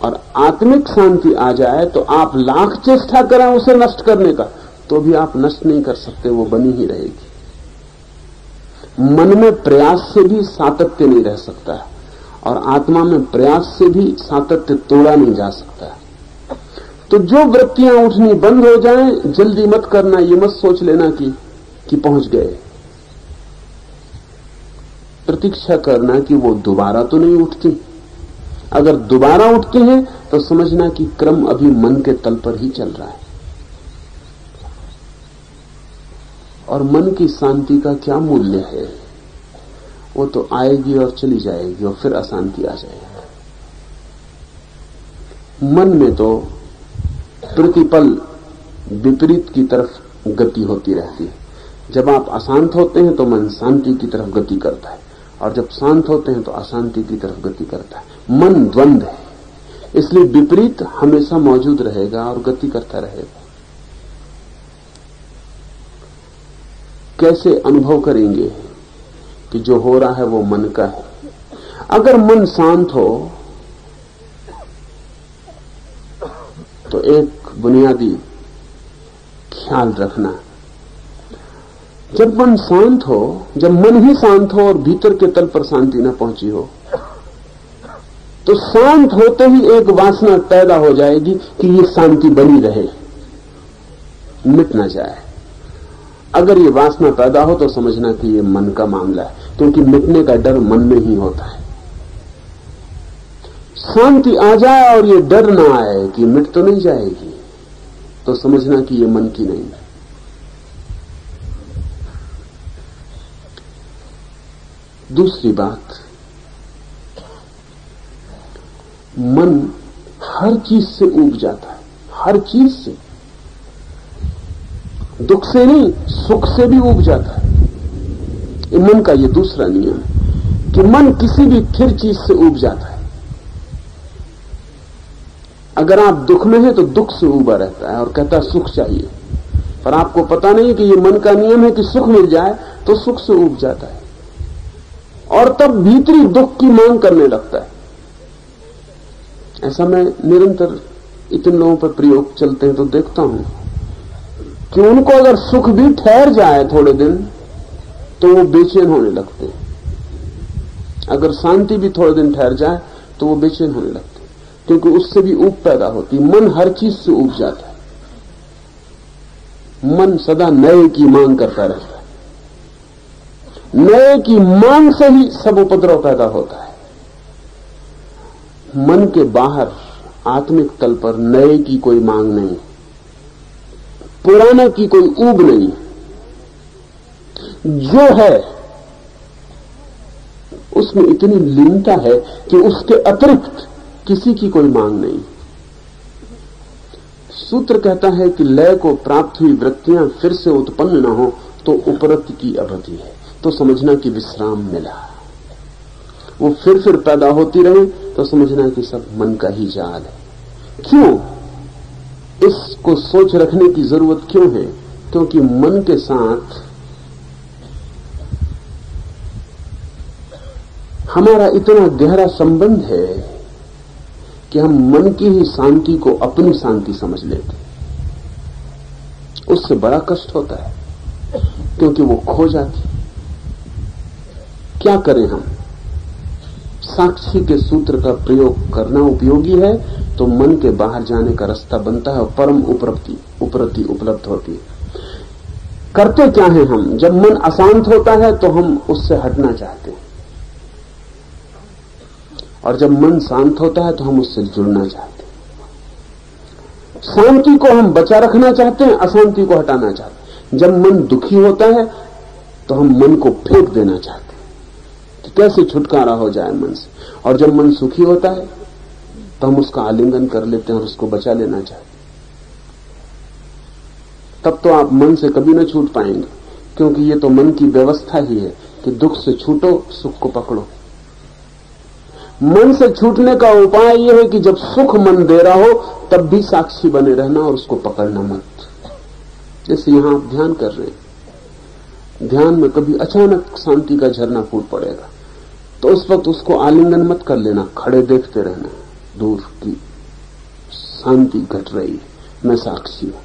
और आत्मिक शांति आ जाए तो आप लाख चेष्टा करें उसे नष्ट करने का, तो भी आप नष्ट नहीं कर सकते, वो बनी ही रहेगी। मन में प्रयास से भी सातत्य नहीं रह सकता है, और आत्मा में प्रयास से भी सातत्य तोड़ा नहीं जा सकता। तो जो वृत्तियां उठनी बंद हो जाएं, जल्दी मत करना, ये मत सोच लेना कि पहुंच गए। प्रतीक्षा करना कि वो दोबारा तो नहीं उठती। अगर दोबारा उठती हैं तो समझना कि क्रम अभी मन के तल पर ही चल रहा है। और मन की शांति का क्या मूल्य है? वो तो आएगी और चली जाएगी और फिर अशांति आ जाएगी। मन में तो प्रतिपल विपरीत की तरफ गति होती रहती है। जब आप अशांत होते हैं तो मन शांति की तरफ गति करता है, और जब शांत होते हैं तो अशांति की तरफ गति करता है। मन द्वंद्व है, इसलिए विपरीत हमेशा मौजूद रहेगा और गति करता रहेगा। कैसे अनुभव करेंगे कि जो हो रहा है वो मन का है? अगर मन शांत हो तो एक बुनियादी ख्याल रखना, जब मन शांत हो, जब मन ही शांत हो और भीतर के तल पर शांति न पहुंची हो, तो शांत होते ही एक वासना पैदा हो जाएगी कि ये शांति बनी रहे, मिट ना जाए। अगर ये वासना पैदा हो तो समझना कि ये मन का मामला है, क्योंकि मिटने का डर मन में ही होता है। शांति आ जाए और ये डर ना आए कि मिट तो नहीं जाएगी, तो समझना कि ये मन की नहीं है। दूसरी बात, मन हर चीज से ऊब जाता है, हर चीज से, दुख से नहीं सुख से भी ऊब जाता है। ये मन का ये दूसरा नियम है कि मन किसी भी फिर चीज से ऊब जाता है। अगर आप दुख में हैं तो दुख से ऊबा रहता है और कहता है सुख चाहिए, पर आपको पता नहीं कि ये मन का नियम है कि सुख मिल जाए तो सुख से ऊब जाता है और तब भीतरी दुख की मांग करने लगता है। ऐसा मैं निरंतर इतने लोगों पर प्रयोग चलते हैं तो देखता हूं कि उनको अगर सुख भी ठहर जाए थोड़े दिन तो वो बेचैन होने लगते हैं, अगर शांति भी थोड़े दिन ठहर जाए तो वो बेचैन होने लगते हैं, क्योंकि उससे भी ऊब पैदा होती। मन हर चीज से ऊब जाता है, मन सदा नए की मांग करता रहता है, नए की मांग से ही सब उपद्रव पैदा होता है। मन के बाहर आत्मिक तल पर नए की कोई मांग नहीं, पुराने की कोई ऊब नहीं, जो है उसमें इतनी लीनता है कि उसके अतिरिक्त किसी की कोई मांग नहीं। सूत्र कहता है कि लय को प्राप्त हुई वृत्तियां फिर से उत्पन्न न हो तो उपरति की अवधि है, तो समझना कि विश्राम मिला। वो फिर पैदा होती रहे तो समझना कि सब मन का ही जाल है। क्यों? इसको सोच रखने की जरूरत क्यों है? क्योंकि मन के साथ हमारा इतना गहरा संबंध है कि हम मन की ही शांति को अपनी शांति समझ लेते। उससे बड़ा कष्ट होता है क्योंकि वो खो जाती। क्या करें हम? साक्षी के सूत्र का प्रयोग करना उपयोगी है तो मन के बाहर जाने का रास्ता बनता है और परम उपरति उपलब्ध होती है। करते क्या है हम? जब मन अशांत होता है तो हम उससे हटना चाहते हैं, और जब मन शांत होता है तो हम उससे जुड़ना चाहते हैं। शांति को हम बचा रखना चाहते हैं, अशांति को हटाना चाहते हैं। जब मन दुखी होता है तो हम मन को फेंक देना चाहते हैं कि कैसे छुटकारा हो जाए मन से, और जब मन सुखी होता है तो हम उसका आलिंगन कर लेते हैं और उसको बचा लेना चाहते हैं। तब तो आप मन से कभी न छूट पाएंगे, क्योंकि ये तो मन की व्यवस्था ही है कि दुख से छूटो, सुख को पकड़ो। मन से छूटने का उपाय यह है कि जब सुख मन दे रहा हो तब भी साक्षी बने रहना और उसको पकड़ना मत। जैसे यहां आप ध्यान कर रहे हैं, ध्यान में कभी अचानक शांति का झरना फूट पड़ेगा तो उस वक्त उसको आलिंगन मत कर लेना, खड़े देखते रहना, दूर की शांति घट रही है, मैं साक्षी हूं।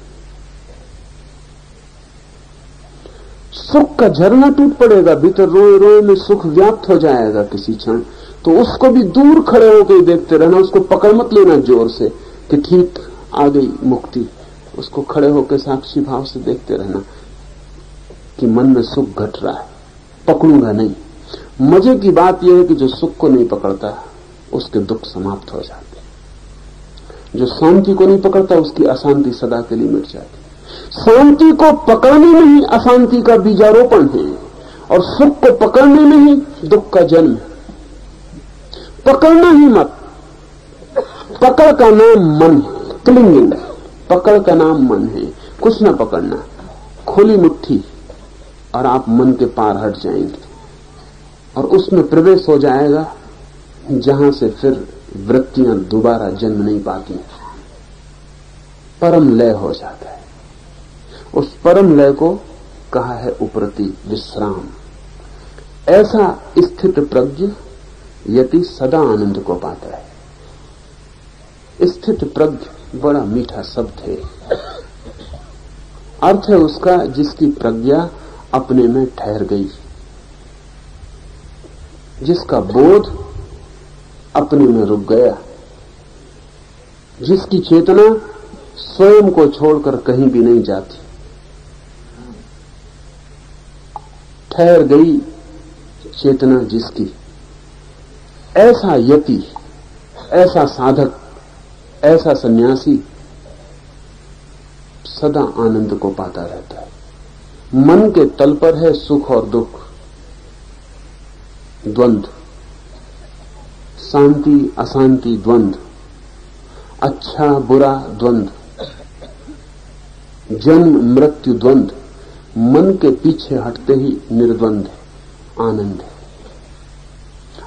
सुख का झरना टूट पड़ेगा, भीतर रोए रोए में सुख व्याप्त हो जाएगा किसी क्षण, तो उसको भी दूर खड़े होकर देखते रहना, उसको पकड़ मत लेना जोर से कि ठीक आ गई मुक्ति। उसको खड़े होकर साक्षी भाव से देखते रहना कि मन में सुख घट रहा है, पकड़ूंगा नहीं। मजे की बात यह है कि जो सुख को नहीं पकड़ता उसके दुख समाप्त हो जाते, जो शांति को नहीं पकड़ता उसकी अशांति सदा के लिए मिट जाती। शांति को पकड़ने में ही अशांति का बीजारोपण है और सुख को पकड़ने में ही दुख का जन्म है। पकड़ना ही मत, पकड़ का नाम मन है, क्लिंगिंग, पकड़ का नाम मन है। कुछ ना पकड़ना, खुली मुट्ठी और आप मन के पार हट जाएंगे और उसमें प्रवेश हो जाएगा जहां से फिर वृत्तियां दोबारा जन्म नहीं पाती, परम लय हो जाता है। उस परम लय को कहा है उपरति विश्राम। ऐसा स्थित प्रज्ञ यति सदा आनंद को पाता है। स्थित प्रज्ञ बड़ा मीठा शब्द है। अर्थ है उसका जिसकी प्रज्ञा अपने में ठहर गई, जिसका बोध अपने में रुक गया, जिसकी चेतना स्वयं को छोड़कर कहीं भी नहीं जाती, ठहर गई चेतना जिसकी। ऐसा यति, ऐसा साधक, ऐसा सन्यासी सदा आनंद को पाता रहता है। मन के तल पर है सुख और दुख, द्वंद्व, शांति अशांति द्वंद्व, अच्छा बुरा द्वंद्व, जन्म मृत्यु द्वंद्व। मन के पीछे हटते ही निर्द्वंद है, आनंद है।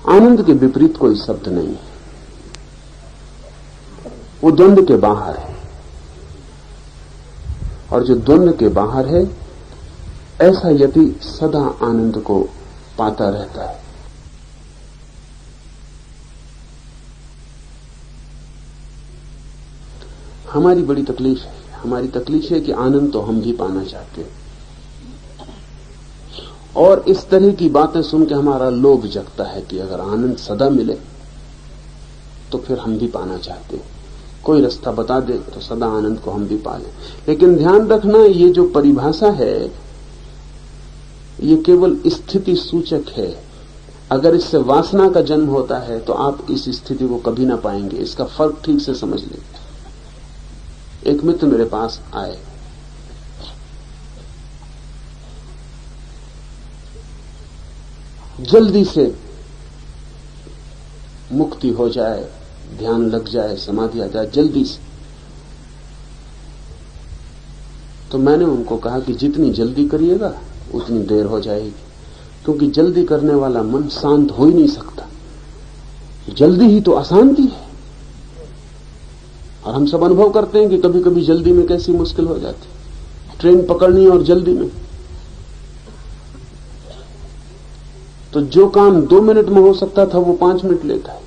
आनंद के विपरीत कोई शब्द नहीं है, वो द्वंद्व के बाहर है। और जो द्वंद्व के बाहर है, ऐसा यति सदा आनंद को पाता रहता है। हमारी बड़ी तकलीफ है, हमारी तकलीफ है कि आनंद तो हम भी पाना चाहते हैं, और इस तरह की बातें सुन के हमारा लोभ जगता है कि अगर आनंद सदा मिले तो फिर हम भी पाना चाहते हैं। कोई रास्ता बता दे तो सदा आनंद को हम भी पा लें। लेकिन ध्यान रखना, ये जो परिभाषा है ये केवल स्थिति सूचक है। अगर इससे वासना का जन्म होता है तो आप इस स्थिति को कभी ना पाएंगे। इसका फर्क ठीक से समझ लें। एक मित्र मेरे पास आए, जल्दी से मुक्ति हो जाए, ध्यान लग जाए, समाधि आ जाए जल्दी से। तो मैंने उनको कहा कि जितनी जल्दी करिएगा उतनी देर हो जाएगी, क्योंकि जल्दी करने वाला मन शांत हो ही नहीं सकता। जल्दी ही तो अशांति है। और हम सब अनुभव करते हैं कि कभी कभी जल्दी में कैसी मुश्किल हो जाती, ट्रेन पकड़नी और जल्दी में। तो जो काम 2 मिनट में हो सकता था वो 5 मिनट लेता है।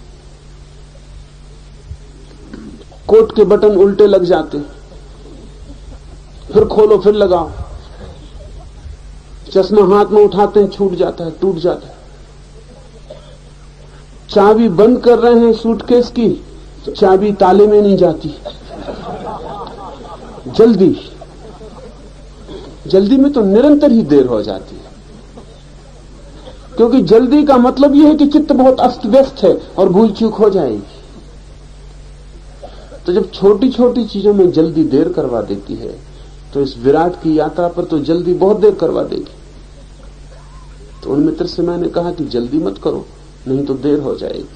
कोट के बटन उल्टे लग जाते, फिर खोलो फिर लगाओ। चश्मा हाथ में उठाते हैं, छूट जाता है, टूट जाता है। चाबी बंद कर रहे हैं सूटकेस की, चाबी ताले में नहीं जाती। जल्दी में तो निरंतर ही देर हो जाती है, क्योंकि जल्दी का मतलब यह है कि चित्त बहुत अस्त व्यस्त है और भूल चूक हो जाएगी। तो जब छोटी छोटी चीजों में जल्दी देर करवा देती है, तो इस विराट की यात्रा पर तो जल्दी बहुत देर करवा देगी। तो उन मित्र से मैंने कहा कि जल्दी मत करो, नहीं तो देर हो जाएगी।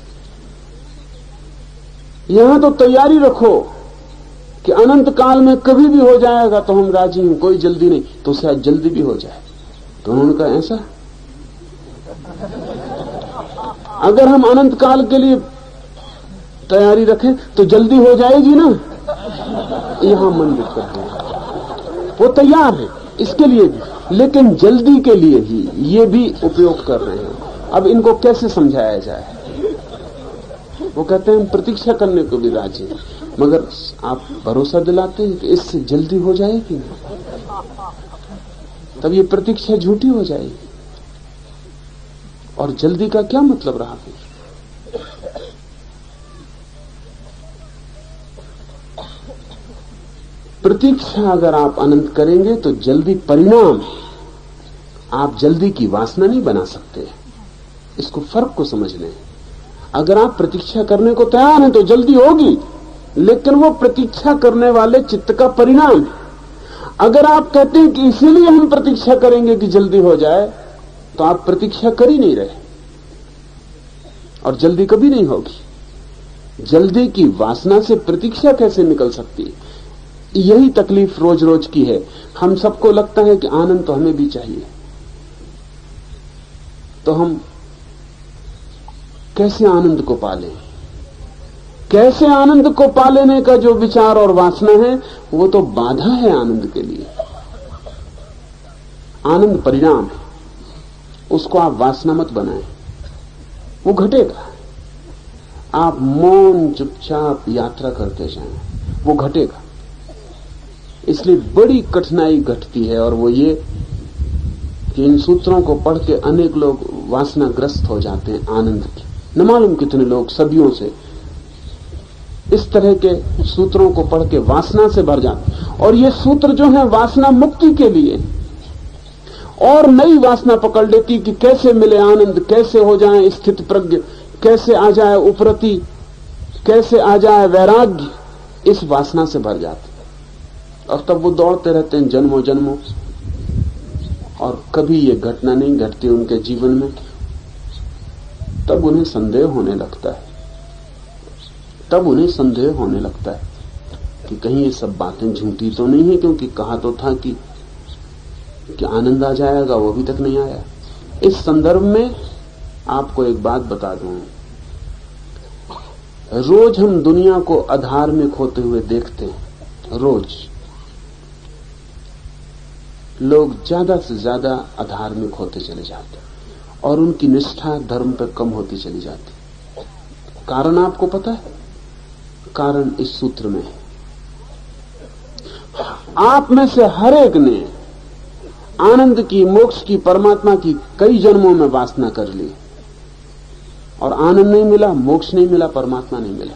यहां तो तैयारी रखो कि अनंत काल में कभी भी हो जाएगा तो हम राजी हैं, कोई जल्दी नहीं, तो शायद जल्दी भी हो जाए। तो उन्होंने कहा ऐसा, अगर हम अनंत काल के लिए तैयारी रखें तो जल्दी हो जाएगी ना। यहां मन दिक्कत है, वो तैयार है इसके लिए भी, लेकिन जल्दी के लिए ही ये भी उपयोग कर रहे हैं। अब इनको कैसे समझाया जाए? वो कहते हैं प्रतीक्षा करने को भी राजी, मगर आप भरोसा दिलाते हैं कि इससे जल्दी हो जाएगी, तब ये प्रतीक्षा झूठी हो जाएगी। और जल्दी का क्या मतलब रहा फिर? प्रतीक्षा अगर आप अनंत करेंगे तो जल्दी परिणाम है, आप जल्दी की वासना नहीं बना सकते। इसको फर्क को समझ लें। अगर आप प्रतीक्षा करने को तैयार हैं तो जल्दी होगी, लेकिन वो प्रतीक्षा करने वाले चित्त का परिणाम है। अगर आप कहते हैं कि इसीलिए हम प्रतीक्षा करेंगे कि जल्दी हो जाए, तो आप प्रतीक्षा कर ही नहीं रहे और जल्दी कभी नहीं होगी। जल्दी की वासना से प्रतीक्षा कैसे निकल सकती है? यही तकलीफ रोज रोज की है। हम सबको लगता है कि आनंद तो हमें भी चाहिए, तो हम कैसे आनंद को पालें? कैसे आनंद को पा लेने का जो विचार और वासना है वो तो बाधा है आनंद के लिए। आनंद परिणाम है, उसको आप वासना मत बनाएं, वो घटेगा। आप मौन चुपचाप यात्रा करते जाएं, वो घटेगा। इसलिए बड़ी कठिनाई घटती है, और वो ये कि इन सूत्रों को पढ़ के अनेक लोग वासनाग्रस्त हो जाते हैं आनंद की। न मालूम कितने लोग सदियों से इस तरह के सूत्रों को पढ़ के वासना से भर जाते हैं। और ये सूत्र जो है वासना मुक्ति के लिए, और नई वासना पकड़ लेती कि कैसे मिले आनंद, कैसे हो जाए स्थित प्रज्ञ, कैसे आ जाए उपरति, कैसे आ जाए वैराग्य, इस वासना से भर जाते। और तब वो दौड़ते रहते हैं जन्मों जन्मों, और कभी ये घटना नहीं घटती उनके जीवन में। तब उन्हें संदेह होने लगता है, तब उन्हें संदेह होने लगता है कि कहीं ये सब बातें झूठी तो नहीं है, क्योंकि कहा तो था कि आनंद आ जाएगा, वो अभी तक नहीं आया। इस संदर्भ में आपको एक बात बता दूं, रोज हम दुनिया को अधार्मिक होते हुए देखते हैं। रोज लोग ज्यादा से ज्यादा अधार्मिक होते चले जाते हैं, और उनकी निष्ठा धर्म पर कम होती चली जाती। कारण आपको पता है? कारण इस सूत्र में है। आप में से हर एक ने आनंद की, मोक्ष की, परमात्मा की कई जन्मों में वासना कर ली, और आनंद नहीं मिला, मोक्ष नहीं मिला, परमात्मा नहीं मिला।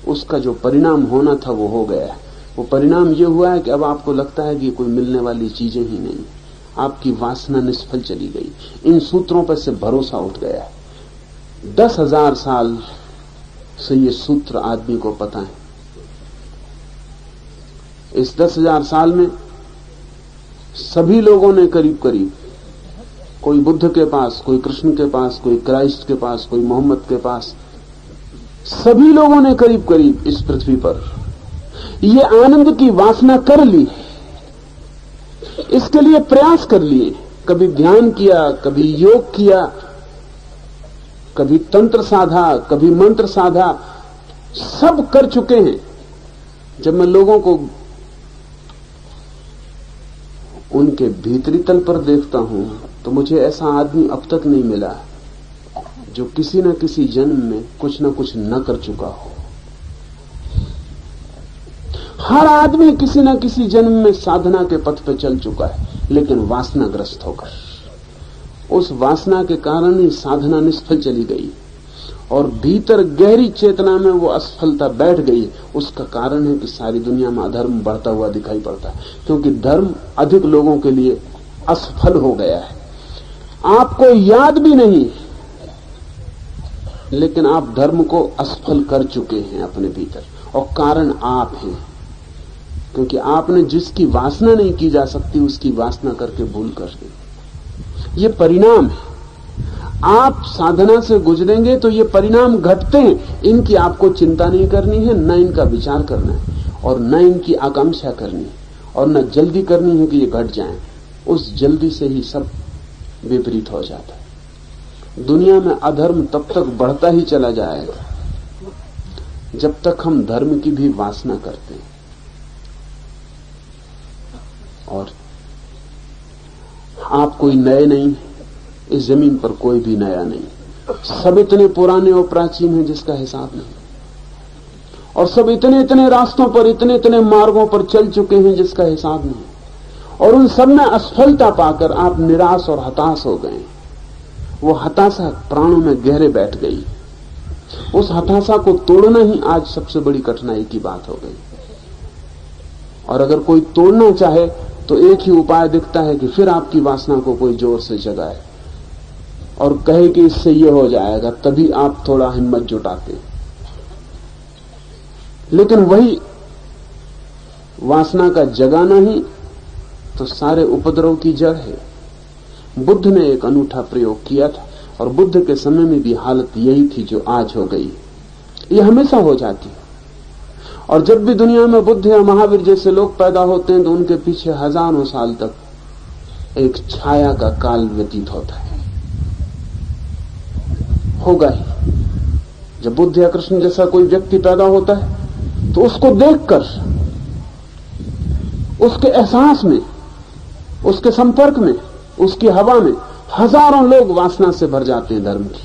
उसका जो परिणाम होना था वो हो गया है। वो परिणाम ये हुआ है कि अब आपको लगता है कि कोई मिलने वाली चीजें ही नहीं, आपकी वासना निष्फल चली गई। इन सूत्रों पर से भरोसा उठ गया है। 10,000 साल से ये सूत्र आदमी को पता है। इस 10,000 साल में सभी लोगों ने करीब करीब, कोई बुद्ध के पास, कोई कृष्ण के पास, कोई क्राइस्ट के पास, कोई मोहम्मद के पास, सभी लोगों ने करीब करीब इस पृथ्वी पर ये आनंद की वासना कर ली। इसके लिए प्रयास कर लिए, कभी ध्यान किया, कभी योग किया, कभी तंत्र साधा, कभी मंत्र साधा, सब कर चुके हैं। जब मैं लोगों को उनके भीतरी तल पर देखता हूं तो मुझे ऐसा आदमी अब तक नहीं मिला जो किसी न किसी जन्म में कुछ न कुछ न कर चुका हो। हर आदमी किसी न किसी जन्म में साधना के पथ पर चल चुका है, लेकिन वासनाग्रस्त होकर। उस वासना के कारण ही साधना निष्फल चली गई, और भीतर गहरी चेतना में वो असफलता बैठ गई। उसका कारण है कि सारी दुनिया में अधर्म बढ़ता हुआ दिखाई पड़ता है, क्योंकि धर्म अधिक लोगों के लिए असफल हो गया है। आपको याद भी नहीं, लेकिन आप धर्म को असफल कर चुके हैं अपने भीतर, और कारण आप हैं, क्योंकि आपने जिसकी वासना नहीं की जा सकती उसकी वासना करके भूल कर दी। ये परिणाम है। आप साधना से गुजरेंगे तो ये परिणाम घटते हैं। इनकी आपको चिंता नहीं करनी है, न इनका विचार करना है, और न इनकी आकांक्षा करनी है, और न जल्दी करनी है कि ये घट जाएं। उस जल्दी से ही सब विपरीत हो जाता है। दुनिया में अधर्म तब तक बढ़ता ही चला जाएगा जब तक हम धर्म की भी वासना करते हैं। और आप कोई नए नहीं, इस जमीन पर कोई भी नया नहीं। सब इतने पुराने और प्राचीन हैं जिसका हिसाब नहीं, और सब इतने इतने रास्तों पर, इतने इतने मार्गों पर चल चुके हैं जिसका हिसाब नहीं। और उन सब में असफलता पाकर आप निराश और हताश हो गए। वो हताशा प्राणों में गहरे बैठ गई। उस हताशा को तोड़ना ही आज सबसे बड़ी कठिनाई की बात हो गई। और अगर कोई तोड़ना चाहे तो एक ही उपाय दिखता है कि फिर आपकी वासना को कोई जोर से जगाए और कहे कि इससे ये हो जाएगा, तभी आप थोड़ा हिम्मत जुटाते। लेकिन वही वासना का जगाना ही तो सारे उपद्रव की जड़ है। बुद्ध ने एक अनूठा प्रयोग किया था, और बुद्ध के समय में भी हालत यही थी जो आज हो गई। ये हमेशा हो जाती है। और जब भी दुनिया में बुद्ध या महावीर जैसे लोग पैदा होते हैं तो उनके पीछे हजारों साल तक एक छाया का काल व्यतीत होता है। होगा ही। जब बुद्ध या कृष्ण जैसा कोई व्यक्ति पैदा होता है तो उसको देखकर, उसके एहसास में, उसके संपर्क में, उसकी हवा में हजारों लोग वासना से भर जाते हैं धर्म की,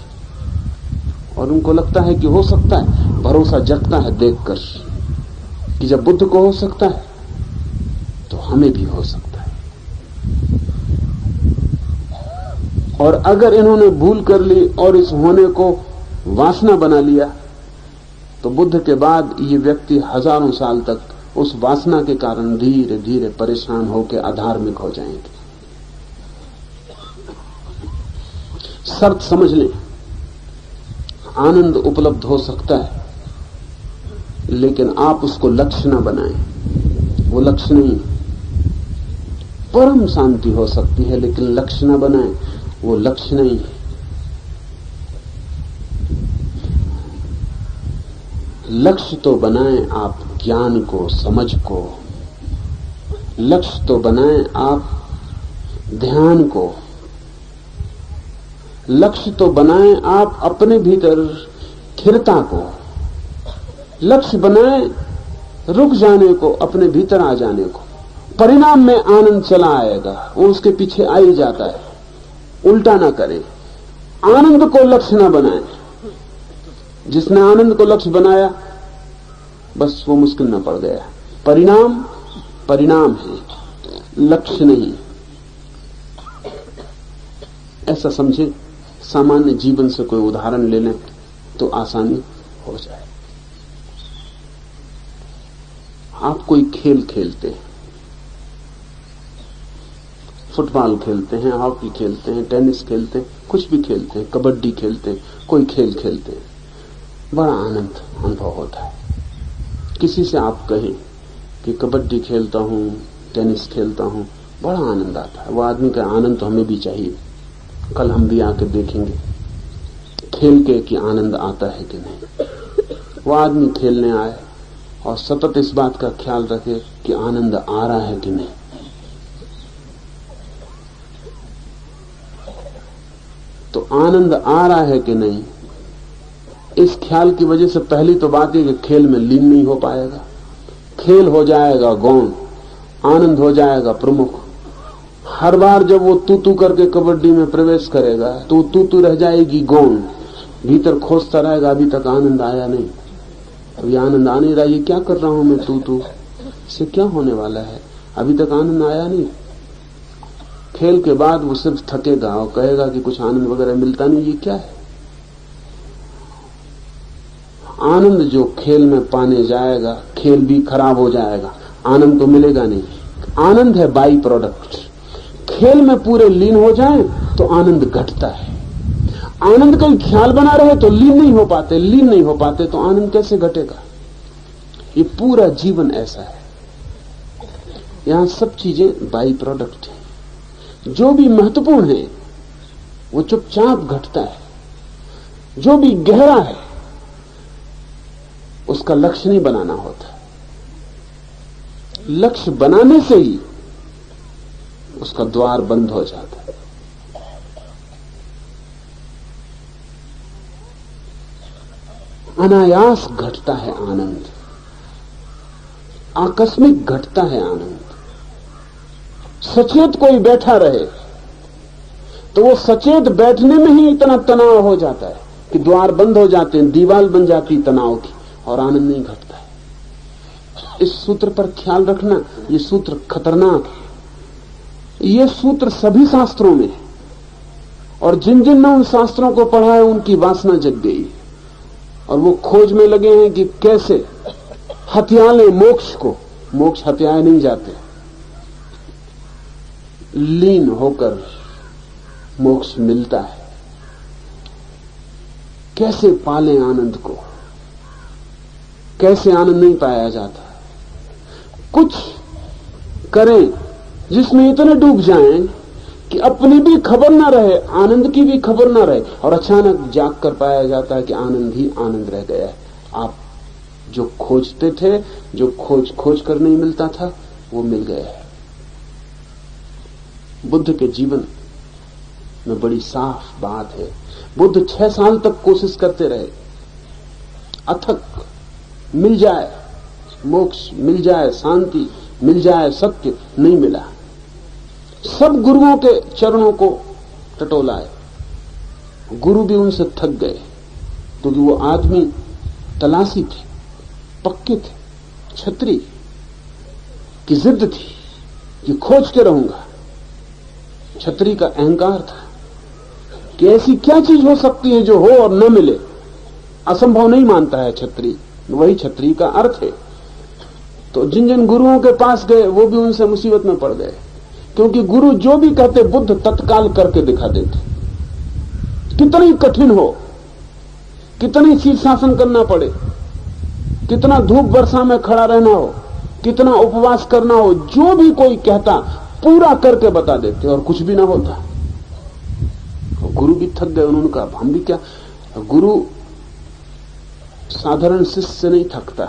और उनको लगता है कि हो सकता है, भरोसा जगता है देखकर कि जब बुद्ध को हो सकता है तो हमें भी हो सकता है। और अगर इन्होंने भूल कर ली और इस होने को वासना बना लिया तो बुद्ध के बाद ये व्यक्ति हजारों साल तक उस वासना के कारण धीरे धीरे परेशान होकर अधार्मिक हो जाएंगे। शर्त समझ लें, आनंद उपलब्ध हो सकता है, लेकिन आप उसको लक्ष्य न बनाएं। वो लक्ष्य नहीं। परम शांति हो सकती है, लेकिन लक्ष्य न बनाएं, वो लक्ष्य नहीं है। लक्ष्य तो बनाएं आप ज्ञान को, समझ को। लक्ष्य तो बनाएं आप ध्यान को। लक्ष्य तो बनाएं आप अपने भीतर स्थिरता को। लक्ष्य बनाएं रुक जाने को, अपने भीतर आ जाने को। परिणाम में आनंद चला आएगा, वो उसके पीछे आ ही जाता है। उल्टा ना करें, आनंद को लक्ष्य ना बनाएं। जिसने आनंद को लक्ष्य बनाया बस वो मुश्किल में पड़ गया। परिणाम परिणाम है, लक्ष्य नहीं। ऐसा समझे। सामान्य जीवन से कोई उदाहरण ले लें तो आसानी हो जाए। आप कोई खेल खेलते हैं, फुटबॉल खेलते हैं, हॉकी खेलते हैं, टेनिस खेलते हैं, कुछ भी खेलते हैं, कबड्डी खेलते हैं, कोई खेल खेलते हैं, बड़ा आनंद अनुभव होता है। किसी से आप कहें कि कबड्डी खेलता हूं, टेनिस खेलता हूं, बड़ा आनंद आता है। वो आदमी का आनंद तो हमें भी चाहिए। कल हम भी आके देखेंगे खेल के कि आनंद आता है कि नहीं। वो आदमी खेलने आए और सतत इस बात का ख्याल रखे कि आनंद आ रहा है कि नहीं। तो आनंद आ रहा है कि नहीं, इस ख्याल की वजह से पहली तो बात है कि खेल में लीन नहीं हो पाएगा। खेल हो जाएगा गौण, आनंद हो जाएगा प्रमुख। हर बार जब वो तू करके कबड्डी में प्रवेश करेगा तो तू रह जाएगी गौण। भीतर खोजता रहेगा, अभी तक आनंद आया नहीं, अभी आनंद आ नहीं रहा, ये क्या कर रहा हूं मैं, तू इससे क्या होने वाला है, अभी तक आनंद आया नहीं। खेल के बाद वो सिर्फ थकेगा और कहेगा कि कुछ आनंद वगैरह मिलता नहीं, ये क्या है। आनंद जो खेल में पाने जाएगा, खेल भी खराब हो जाएगा, आनंद तो मिलेगा नहीं। आनंद है बाई प्रोडक्ट। खेल में पूरे लीन हो जाए तो आनंद घटता है। आनंद का ख्याल बना रहे तो लीन नहीं हो पाते, लीन नहीं हो पाते तो आनंद कैसे घटेगा। ये पूरा जीवन ऐसा है। यहां सब चीजें बाई प्रोडक्ट है। जो भी महत्वपूर्ण है वो चुपचाप घटता है। जो भी गहरा है उसका लक्ष्य नहीं बनाना होता। लक्ष्य बनाने से ही उसका द्वार बंद हो जाता है। अनायास घटता है आनंद, आकस्मिक घटता है आनंद। सचेत कोई बैठा रहे तो वो सचेत बैठने में ही इतना तनाव हो जाता है कि द्वार बंद हो जाते हैं, दीवार बन जाती तनाव की, और आनंद नहीं घटता है। इस सूत्र पर ख्याल रखना, ये सूत्र खतरनाक है। ये सूत्र सभी शास्त्रों में है, और जिन जिन ने उन शास्त्रों को पढ़ा है उनकी वासना जग गई और वो खोज में लगे हैं कि कैसे हथिया लें मोक्ष को। मोक्ष हथियाए नहीं जाते, लीन होकर मोक्ष मिलता है। कैसे पालें आनंद को, कैसे आनंद नहीं पाया जाता। कुछ करें जिसमें इतने डूब जाएं कि अपनी भी खबर ना रहे, आनंद की भी खबर ना रहे, और अचानक जाग कर पाया जाता है कि आनंद ही आनंद रह गया है। आप जो खोजते थे, जो खोज कर नहीं मिलता था, वो मिल गया है। बुद्ध के जीवन में बड़ी साफ बात है। बुद्ध 6 साल तक कोशिश करते रहे, अथक, मिल जाए मोक्ष, मिल जाए शांति, मिल जाए सत्य, नहीं मिला। सब गुरुओं के चरणों को टटोलाए, गुरु भी उनसे थक गए, क्योंकि वो आदमी तलाशी थे, पक्के थे, छतरी की जिद थी कि खोजते रहूंगा। छतरी का अहंकार था कि ऐसी क्या चीज हो सकती है जो हो और न मिले, असंभव नहीं मानता है छतरी, वही छतरी का अर्थ है। तो जिन जिन गुरुओं के पास गए वो भी उनसे मुसीबत में पड़ गए, क्योंकि गुरु जो भी कहते बुद्ध तत्काल करके दिखा देते। कितनी कठिन हो, कितनी शीर्षासन करना पड़े, कितना धूप वर्षा में खड़ा रहना हो, कितना उपवास करना हो, जो भी कोई कहता पूरा करके बता देते और कुछ भी ना होता। गुरु भी थक गए, उन्होंने कहा हम भी क्या। गुरु साधारण शिष्य से नहीं थकता,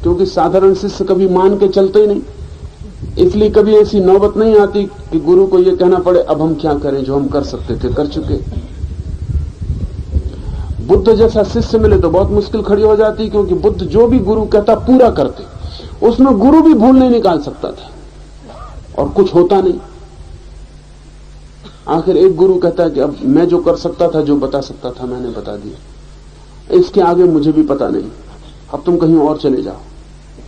क्योंकि साधारण शिष्य कभी मान के चलते ही नहीं, इसलिए कभी ऐसी नौबत नहीं आती कि गुरु को यह कहना पड़े अब हम क्या करें, जो हम कर सकते थे कर चुके। बुद्ध जैसा शिष्य मिले तो बहुत मुश्किल खड़ी हो जाती, क्योंकि बुद्ध जो भी गुरु कहता पूरा करते, उसमें गुरु भी भूल नहीं निकाल सकता था और कुछ होता नहीं। आखिर एक गुरु कहता है कि अब मैं जो कर सकता था, जो बता सकता था, मैंने बता दिया, इसके आगे मुझे भी पता नहीं, अब तुम कहीं और चले जाओ।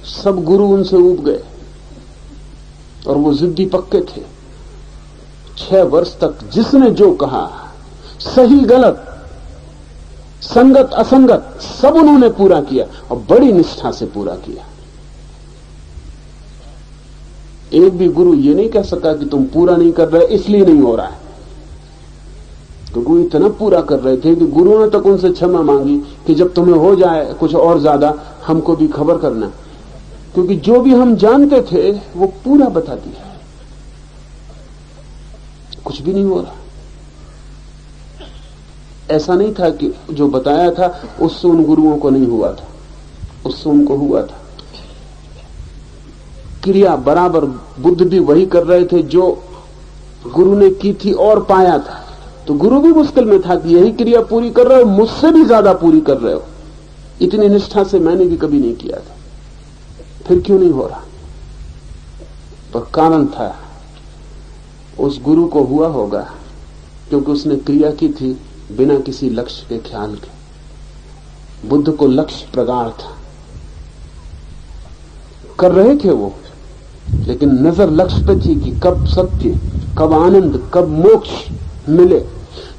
सब गुरु उनसे ऊब गए और वो जिद्दी पक्के थे। 6 वर्ष तक जिसने जो कहा, सही गलत, संगत असंगत, सब उन्होंने पूरा किया और बड़ी निष्ठा से पूरा किया। एक भी गुरु ये नहीं कह सका कि तुम पूरा नहीं कर रहे इसलिए नहीं हो रहा है, क्योंकि वो इतना पूरा कर रहे थे कि गुरुओं ने तक उनसे क्षमा मांगी कि जब तुम्हें हो जाए कुछ और ज्यादा हमको भी खबर करना, क्योंकि जो भी हम जानते थे वो पूरा बता दिया, कुछ भी नहीं हो रहा। ऐसा नहीं था कि जो बताया था उससे उन गुरुओं को नहीं हुआ था, उससे उनको हुआ था। क्रिया बराबर बुद्ध भी वही कर रहे थे जो गुरु ने की थी और पाया था। तो गुरु भी मुश्किल में था कि यही क्रिया पूरी कर रहे हो, मुझसे भी ज्यादा पूरी कर रहे हो, इतनी निष्ठा से मैंने भी कभी नहीं किया था, फिर क्यों नहीं हो रहा। पर कारण था, उस गुरु को हुआ होगा क्योंकि उसने क्रिया की थी बिना किसी लक्ष्य के ख्याल के। बुद्ध को लक्ष्य प्रगाढ़ था, कर रहे थे वो, लेकिन नजर लक्ष्य पे थी कि कब सत्य, कब आनंद, कब मोक्ष मिले।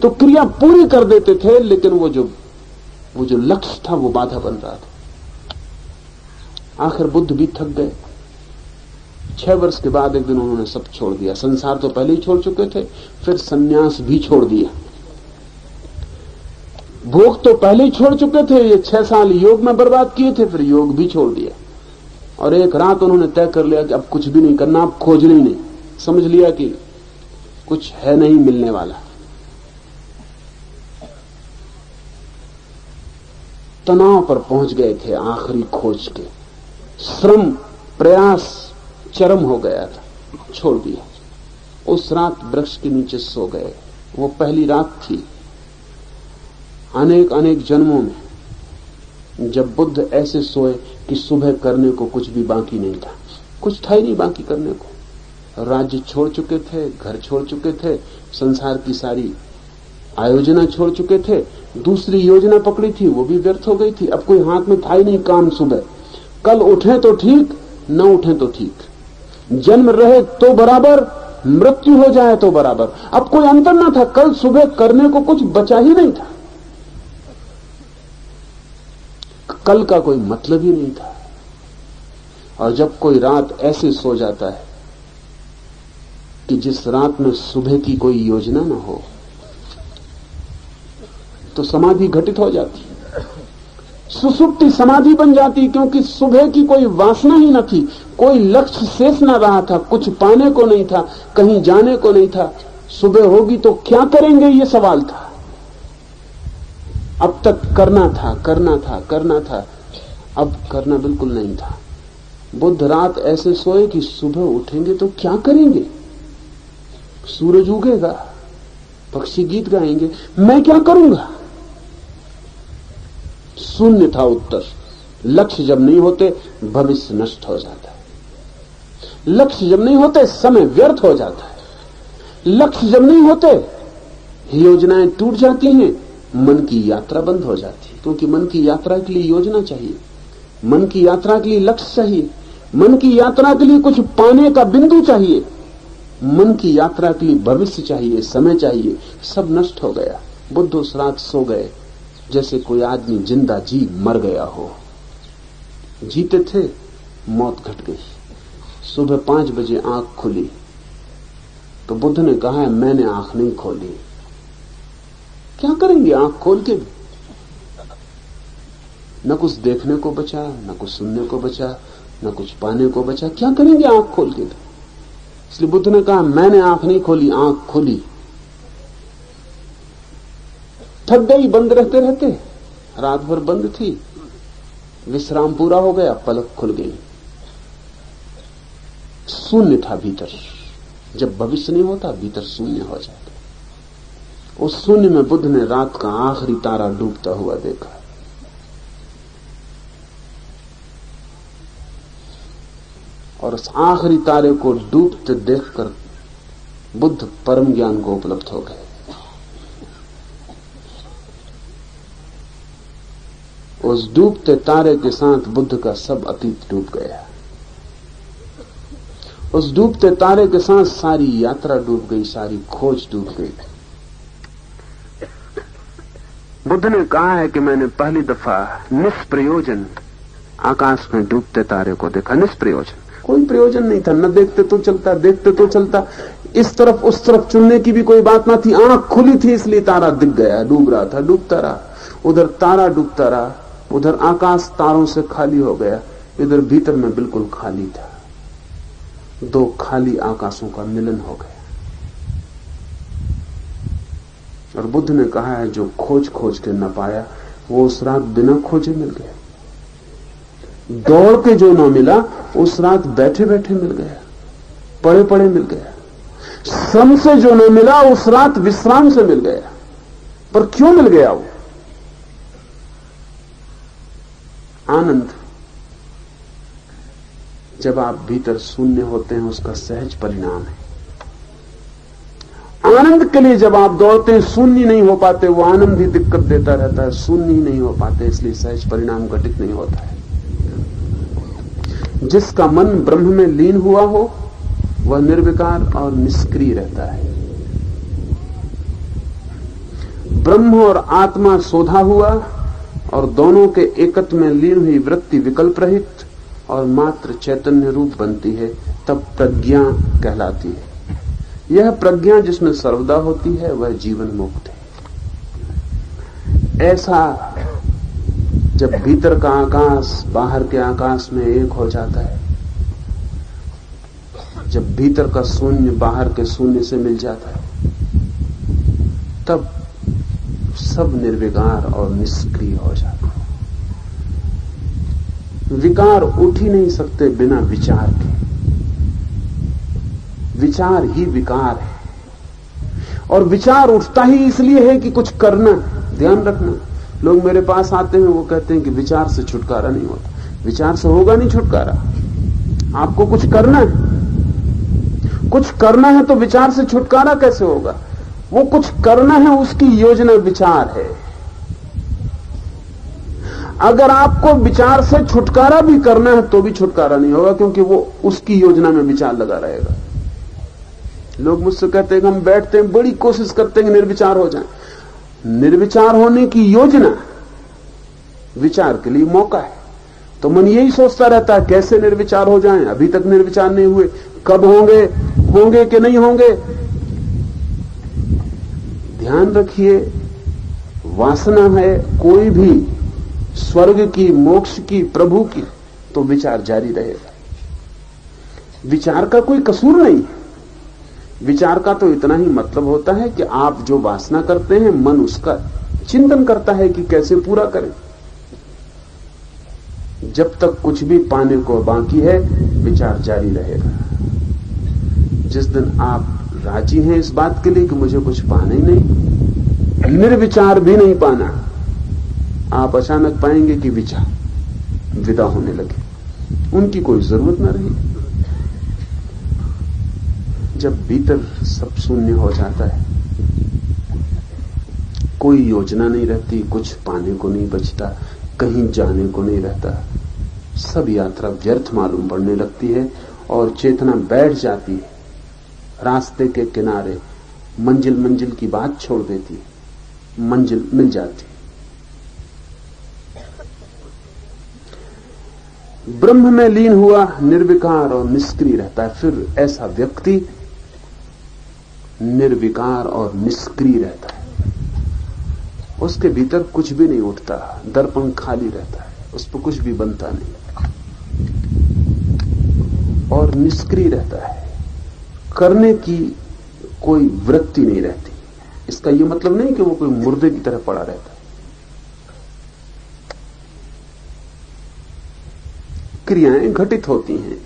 तो क्रिया पूरी कर देते थे, लेकिन वो जो लक्ष्य था वो बाधा बन रहा था। आखिर बुद्ध भी थक गए। 6 वर्ष के बाद एक दिन उन्होंने सब छोड़ दिया। संसार तो पहले ही छोड़ चुके थे, फिर सन्यास भी छोड़ दिया। भोग तो पहले ही छोड़ चुके थे, ये 6 साल योग में बर्बाद किए थे, फिर योग भी छोड़ दिया। और एक रात उन्होंने तय कर लिया कि अब कुछ भी नहीं करना, अब खोजना ही नहीं। समझ लिया कि कुछ है नहीं मिलने वाला। तनाव पर पहुंच गए थे आखिरी खोज के, श्रम प्रयास चरम हो गया था, छोड़ दिया। उस रात वृक्ष के नीचे सो गए। वो पहली रात थी अनेक अनेक जन्मों में जब बुद्ध ऐसे सोए कि सुबह करने को कुछ भी बाकी नहीं था, कुछ था ही नहीं बाकी करने को। राज्य छोड़ चुके थे, घर छोड़ चुके थे, संसार की सारी आयोजना छोड़ चुके थे, दूसरी योजना पकड़ी थी वो भी व्यर्थ हो गई थी। अब कोई हाथ में था ही नहीं काम। सुबह कल उठे तो ठीक, न उठे तो ठीक, जन्म रहे तो बराबर, मृत्यु हो जाए तो बराबर। अब कोई अंतर ना था, कल सुबह करने को कुछ बचा ही नहीं था, कल का कोई मतलब ही नहीं था। और जब कोई रात ऐसे सो जाता है कि जिस रात में सुबह की कोई योजना ना हो, तो समाधि घटित हो जाती, सुसुप्ति समाधि बन जाती, क्योंकि सुबह की कोई वासना ही न थी, कोई लक्ष्य शेष न रहा था, कुछ पाने को नहीं था, कहीं जाने को नहीं था। सुबह होगी तो क्या करेंगे, ये सवाल था। अब तक करना था, करना था, करना था, अब करना बिल्कुल नहीं था। बुद्ध रात ऐसे सोए कि सुबह उठेंगे तो क्या करेंगे, सूरज उगेगा, पक्षी गीत गाएंगे, मैं क्या करूंगा? शून्य था उत्तर। लक्ष्य जब नहीं होते भविष्य नष्ट हो जाता है। लक्ष्य जब नहीं होते समय व्यर्थ हो जाता है। लक्ष्य जब नहीं होते योजनाएं टूट जाती हैं, मन की यात्रा बंद हो जाती है। क्योंकि मन की यात्रा के लिए योजना चाहिए, मन की यात्रा के लिए लक्ष्य चाहिए, मन की यात्रा के लिए कुछ पाने का बिंदु चाहिए, मन की यात्रा के लिए भविष्य चाहिए, समय चाहिए। सब नष्ट हो गया। बुद्ध उस रात सो गए जैसे कोई आदमी जिंदा जी मर गया हो। जीते थे, मौत घट गई। सुबह 5 बजे आंख खुली तो बुद्ध ने कहा है मैंने आंख नहीं खोली। क्या करेंगे आंख खोल के भी? न कुछ देखने को बचा, न कुछ सुनने को बचा, न कुछ पाने को बचा। क्या करेंगे आंख खोल के भी? इसलिए बुद्ध ने कहा मैंने आंख नहीं खोली, आंख खोली। थक गई बंद रहते रहते, रात भर बंद थी, विश्राम पूरा हो गया, पलक खुल गई। शून्य था भीतर। जब भविष्य नहीं होता भीतर शून्य हो जाता। उस शून्य में बुद्ध ने रात का आखिरी तारा डूबता हुआ देखा। और उस आखिरी तारे को डूबते देखकर बुद्ध परम ज्ञान को उपलब्ध हो गए। उस डूबते तारे के साथ बुद्ध का सब अतीत डूब गया। उस डूबते तारे के साथ सारी यात्रा डूब गई, सारी खोज डूब गई। बुद्ध ने कहा है कि मैंने पहली दफा निष्प्रयोजन आकाश में डूबते तारे को देखा। निष्प्रयोजन, कोई प्रयोजन नहीं था। न देखते तो चलता, देखते तो चलता। इस तरफ उस तरफ चुनने की भी कोई बात ना थी। आंख खुली थी इसलिए तारा दिख गया। डूब रहा था, डूबता रहा। उधर तारा डूबता रहा, उधर आकाश तारों से खाली हो गया, इधर भीतर में बिल्कुल खाली था। दो खाली आकाशों का मिलन हो गया। और बुद्ध ने कहा है जो खोज खोज के न पाया वो उस रात बिना खोजे मिल गया। दौड़ के जो न मिला उस रात बैठे बैठे मिल गया, पड़े पड़े मिल गया। श्रम से जो न मिला उस रात विश्राम से मिल गया। पर क्यों मिल गया वो? आनंद जब आप भीतर शून्य होते हैं उसका सहज परिणाम है। आनंद के लिए जब आप दौड़ते हैं शून्य नहीं हो पाते, वो आनंद ही दिक्कत देता रहता है। शून्य ही नहीं हो पाते, इसलिए सहज परिणाम घटित नहीं होता है। जिसका मन ब्रह्म में लीन हुआ हो वह निर्विकार और निष्क्रिय रहता है। ब्रह्म और आत्मा सोधा हुआ और दोनों के एकत्व में लीन हुई वृत्ति विकल्प रहित और मात्र चैतन्य रूप बनती है, तब प्रज्ञा कहलाती है। यह प्रज्ञा जिसमें सर्वदा होती है वह जीवन मुक्त है। ऐसा जब भीतर का आकाश बाहर के आकाश में एक हो जाता है, जब भीतर का शून्य बाहर के शून्य से मिल जाता है, तब सब निर्विकार और निष्क्रिय हो जाता है। विकार उठ ही नहीं सकते बिना विचार के। विचार ही विकार है, और विचार उठता ही इसलिए है कि कुछ करना। ध्यान रखना, लोग मेरे पास आते हैं, वो कहते हैं कि विचार से छुटकारा नहीं होता। विचार से होगा नहीं छुटकारा, आपको कुछ करना है। कुछ करना है तो विचार से छुटकारा कैसे होगा? वो कुछ करना है, उसकी योजना विचार है। अगर आपको विचार से छुटकारा भी करना है तो भी छुटकारा नहीं होगा, क्योंकि वो उसकी योजना में विचार लगा रहेगा। लोग मुझसे कहते हैं कि हम बैठते हैं, बड़ी कोशिश करते हैं कि निर्विचार हो जाए। निर्विचार होने की योजना विचार के लिए मौका है। तो मन यही सोचता रहता है कैसे निर्विचार हो जाएं, अभी तक निर्विचार नहीं हुए, कब होंगे, होंगे कि नहीं होंगे। ध्यान रखिए, वासना है कोई भी स्वर्ग की, मोक्ष की, प्रभु की, तो विचार जारी रहेगा। विचार का कोई कसूर नहीं है। विचार का तो इतना ही मतलब होता है कि आप जो वासना करते हैं, मन उसका चिंतन करता है कि कैसे पूरा करें। जब तक कुछ भी पाने को बाकी है, विचार जारी रहेगा। जिस दिन आप राजी हैं इस बात के लिए कि मुझे कुछ पाना ही नहीं, निर्विचार भी नहीं पाना, आप अचानक पाएंगे कि विचार विदा होने लगे, उनकी कोई जरूरत न रही। जब भीतर सब शून्य हो जाता है, कोई योजना नहीं रहती, कुछ पाने को नहीं बचता, कहीं जाने को नहीं रहता, सब यात्रा व्यर्थ मालूम पड़ने लगती है और चेतना बैठ जाती है रास्ते के किनारे, मंजिल की बात छोड़ देती है, मंजिल मिल जाती है। ब्रह्म में लीन हुआ निर्विकार और निष्क्रिय रहता है। फिर ऐसा व्यक्ति निर्विकार और निष्क्रिय रहता है, उसके भीतर कुछ भी नहीं उठता, दर्पण खाली रहता है, उस पर कुछ भी बनता नहीं और निष्क्रिय रहता है, करने की कोई वृत्ति नहीं रहती। इसका यह मतलब नहीं कि वो कोई मुर्दे की तरह पड़ा रहता है। क्रियाएं घटित होती हैं,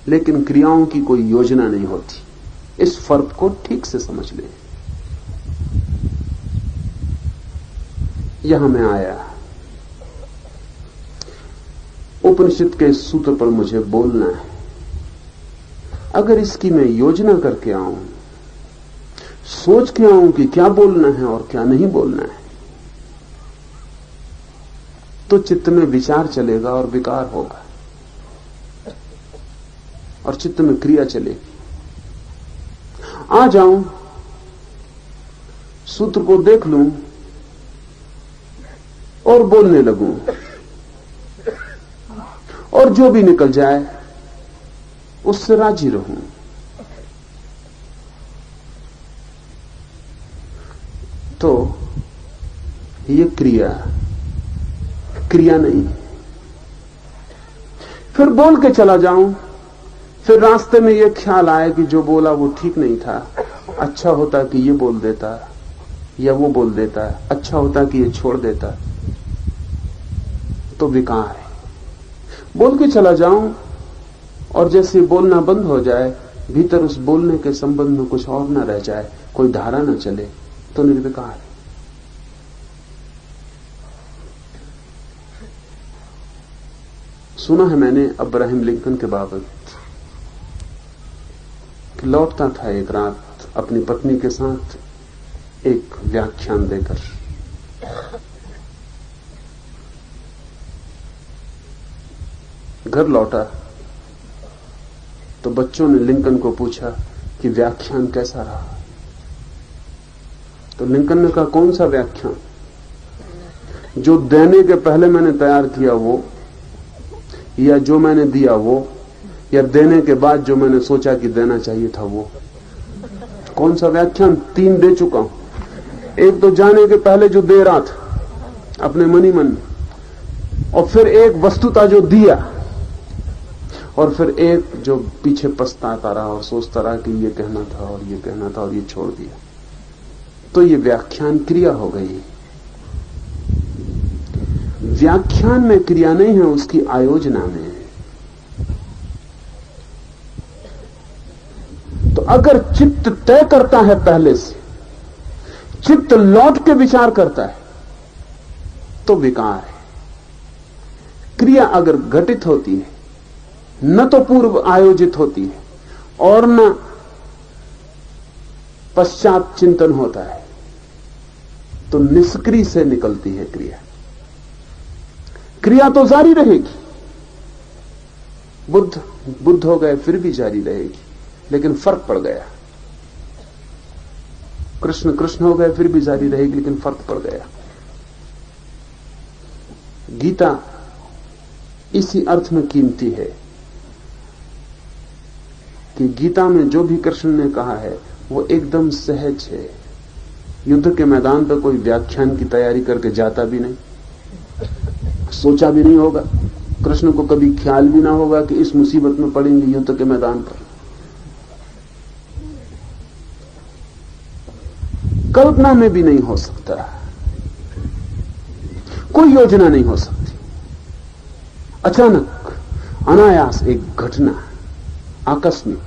लेकिन क्रियाओं की कोई योजना नहीं होती। इस फर्क को ठीक से समझ लें। यहां मैं आया, उपनिषद के सूत्र पर मुझे बोलना है। अगर इसकी मैं योजना करके आऊं, सोच के आऊं कि क्या बोलना है और क्या नहीं बोलना है, तो चित्त में विचार चलेगा और विकार होगा और चित्त में क्रिया चलेगी। आ जाऊं, सूत्र को देख लूं और बोलने लगूं, और जो भी निकल जाए उससे राजी रहूं। तो ये क्रिया नहीं। फिर बोल के चला जाऊं, फिर रास्ते में यह ख्याल आए कि जो बोला वो ठीक नहीं था, अच्छा होता कि ये बोल देता या वो बोल देता, अच्छा होता कि ये छोड़ देता, तो विकार है। बोल के चला जाऊं और जैसे बोलना बंद हो जाए, भीतर उस बोलने के संबंध में कुछ और न रह जाए, कोई धारा न चले, तो निर्विकार है। सुना है मैंने अब्राहम लिंकन के बाबत कि लौटता था एक रात अपनी पत्नी के साथ एक व्याख्यान देकर। घर लौटा तो बच्चों ने लिंकन को पूछा कि व्याख्यान कैसा रहा। तो लिंकन ने कहा, कौन सा व्याख्यान? जो देने के पहले मैंने तैयार किया वो, या जो मैंने दिया वो, या देने के बाद जो मैंने सोचा कि देना चाहिए था वो। कौन सा व्याख्यान? 3 दे चुका हूं। एक तो जाने के पहले जो दे रहा था अपने मनी मन, और फिर एक वस्तुता जो दिया, और फिर एक जो पीछे पछताता रहा और सोचता रहा कि ये कहना था और ये कहना था और ये छोड़ दिया। तो ये व्याख्यान क्रिया हो गई। व्याख्यान में क्रिया नहीं है, उसकी आयोजना में है। तो अगर चित्त तय करता है पहले से, चित्त लौट के विचार करता है, तो विकार है। क्रिया अगर घटित होती है, न तो पूर्व आयोजित होती है और न पश्चात चिंतन होता है, तो निष्क्रिय से निकलती है क्रिया। क्रिया तो जारी रहेगी। बुद्ध हो गए फिर भी जारी रहेगी, लेकिन फर्क पड़ गया। कृष्ण हो गए फिर भी जारी रहेगी, लेकिन फर्क पड़ गया। गीता इसी अर्थ में कीमती है कि गीता में जो भी कृष्ण ने कहा है वो एकदम सहज है। युद्ध के मैदान पर कोई व्याख्यान की तैयारी करके जाता भी नहीं, सोचा भी नहीं होगा। कृष्ण को कभी ख्याल भी ना होगा कि इस मुसीबत में पड़ेंगे युद्ध के मैदान पर। कल्पना में भी नहीं हो सकता, कोई योजना नहीं हो सकती। अचानक अनायास एक घटना, आकस्मिक,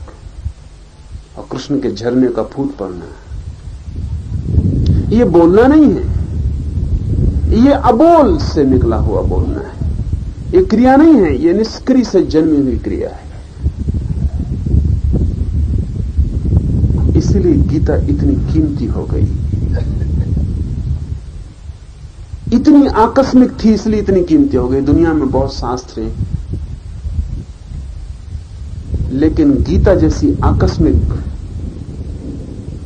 और और कृष्ण के झरने का फूट पड़ना। ये बोलना नहीं है, ये अबोल से निकला हुआ बोलना है। ये क्रिया नहीं है, ये निष्क्रिय से जन्मी हुई क्रिया है। इसलिए गीता इतनी कीमती हो गई, इतनी आकस्मिक थी इसलिए इतनी कीमती हो गई। दुनिया में बहुत शास्त्र हैं, लेकिन गीता जैसी आकस्मिक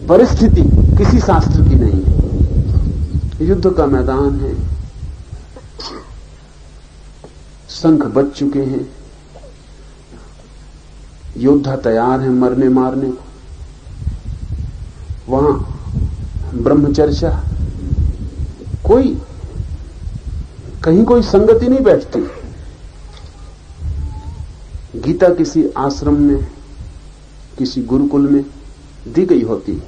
परिस्थिति किसी शास्त्र की नहीं है। युद्ध का मैदान है, शंख बज चुके हैं, योद्धा तैयार हैं मरने मारने को। वहां ब्रह्मचर्चा, कहीं कोई संगति नहीं बैठती। गीता किसी आश्रम में, किसी गुरुकुल में दी गई होती,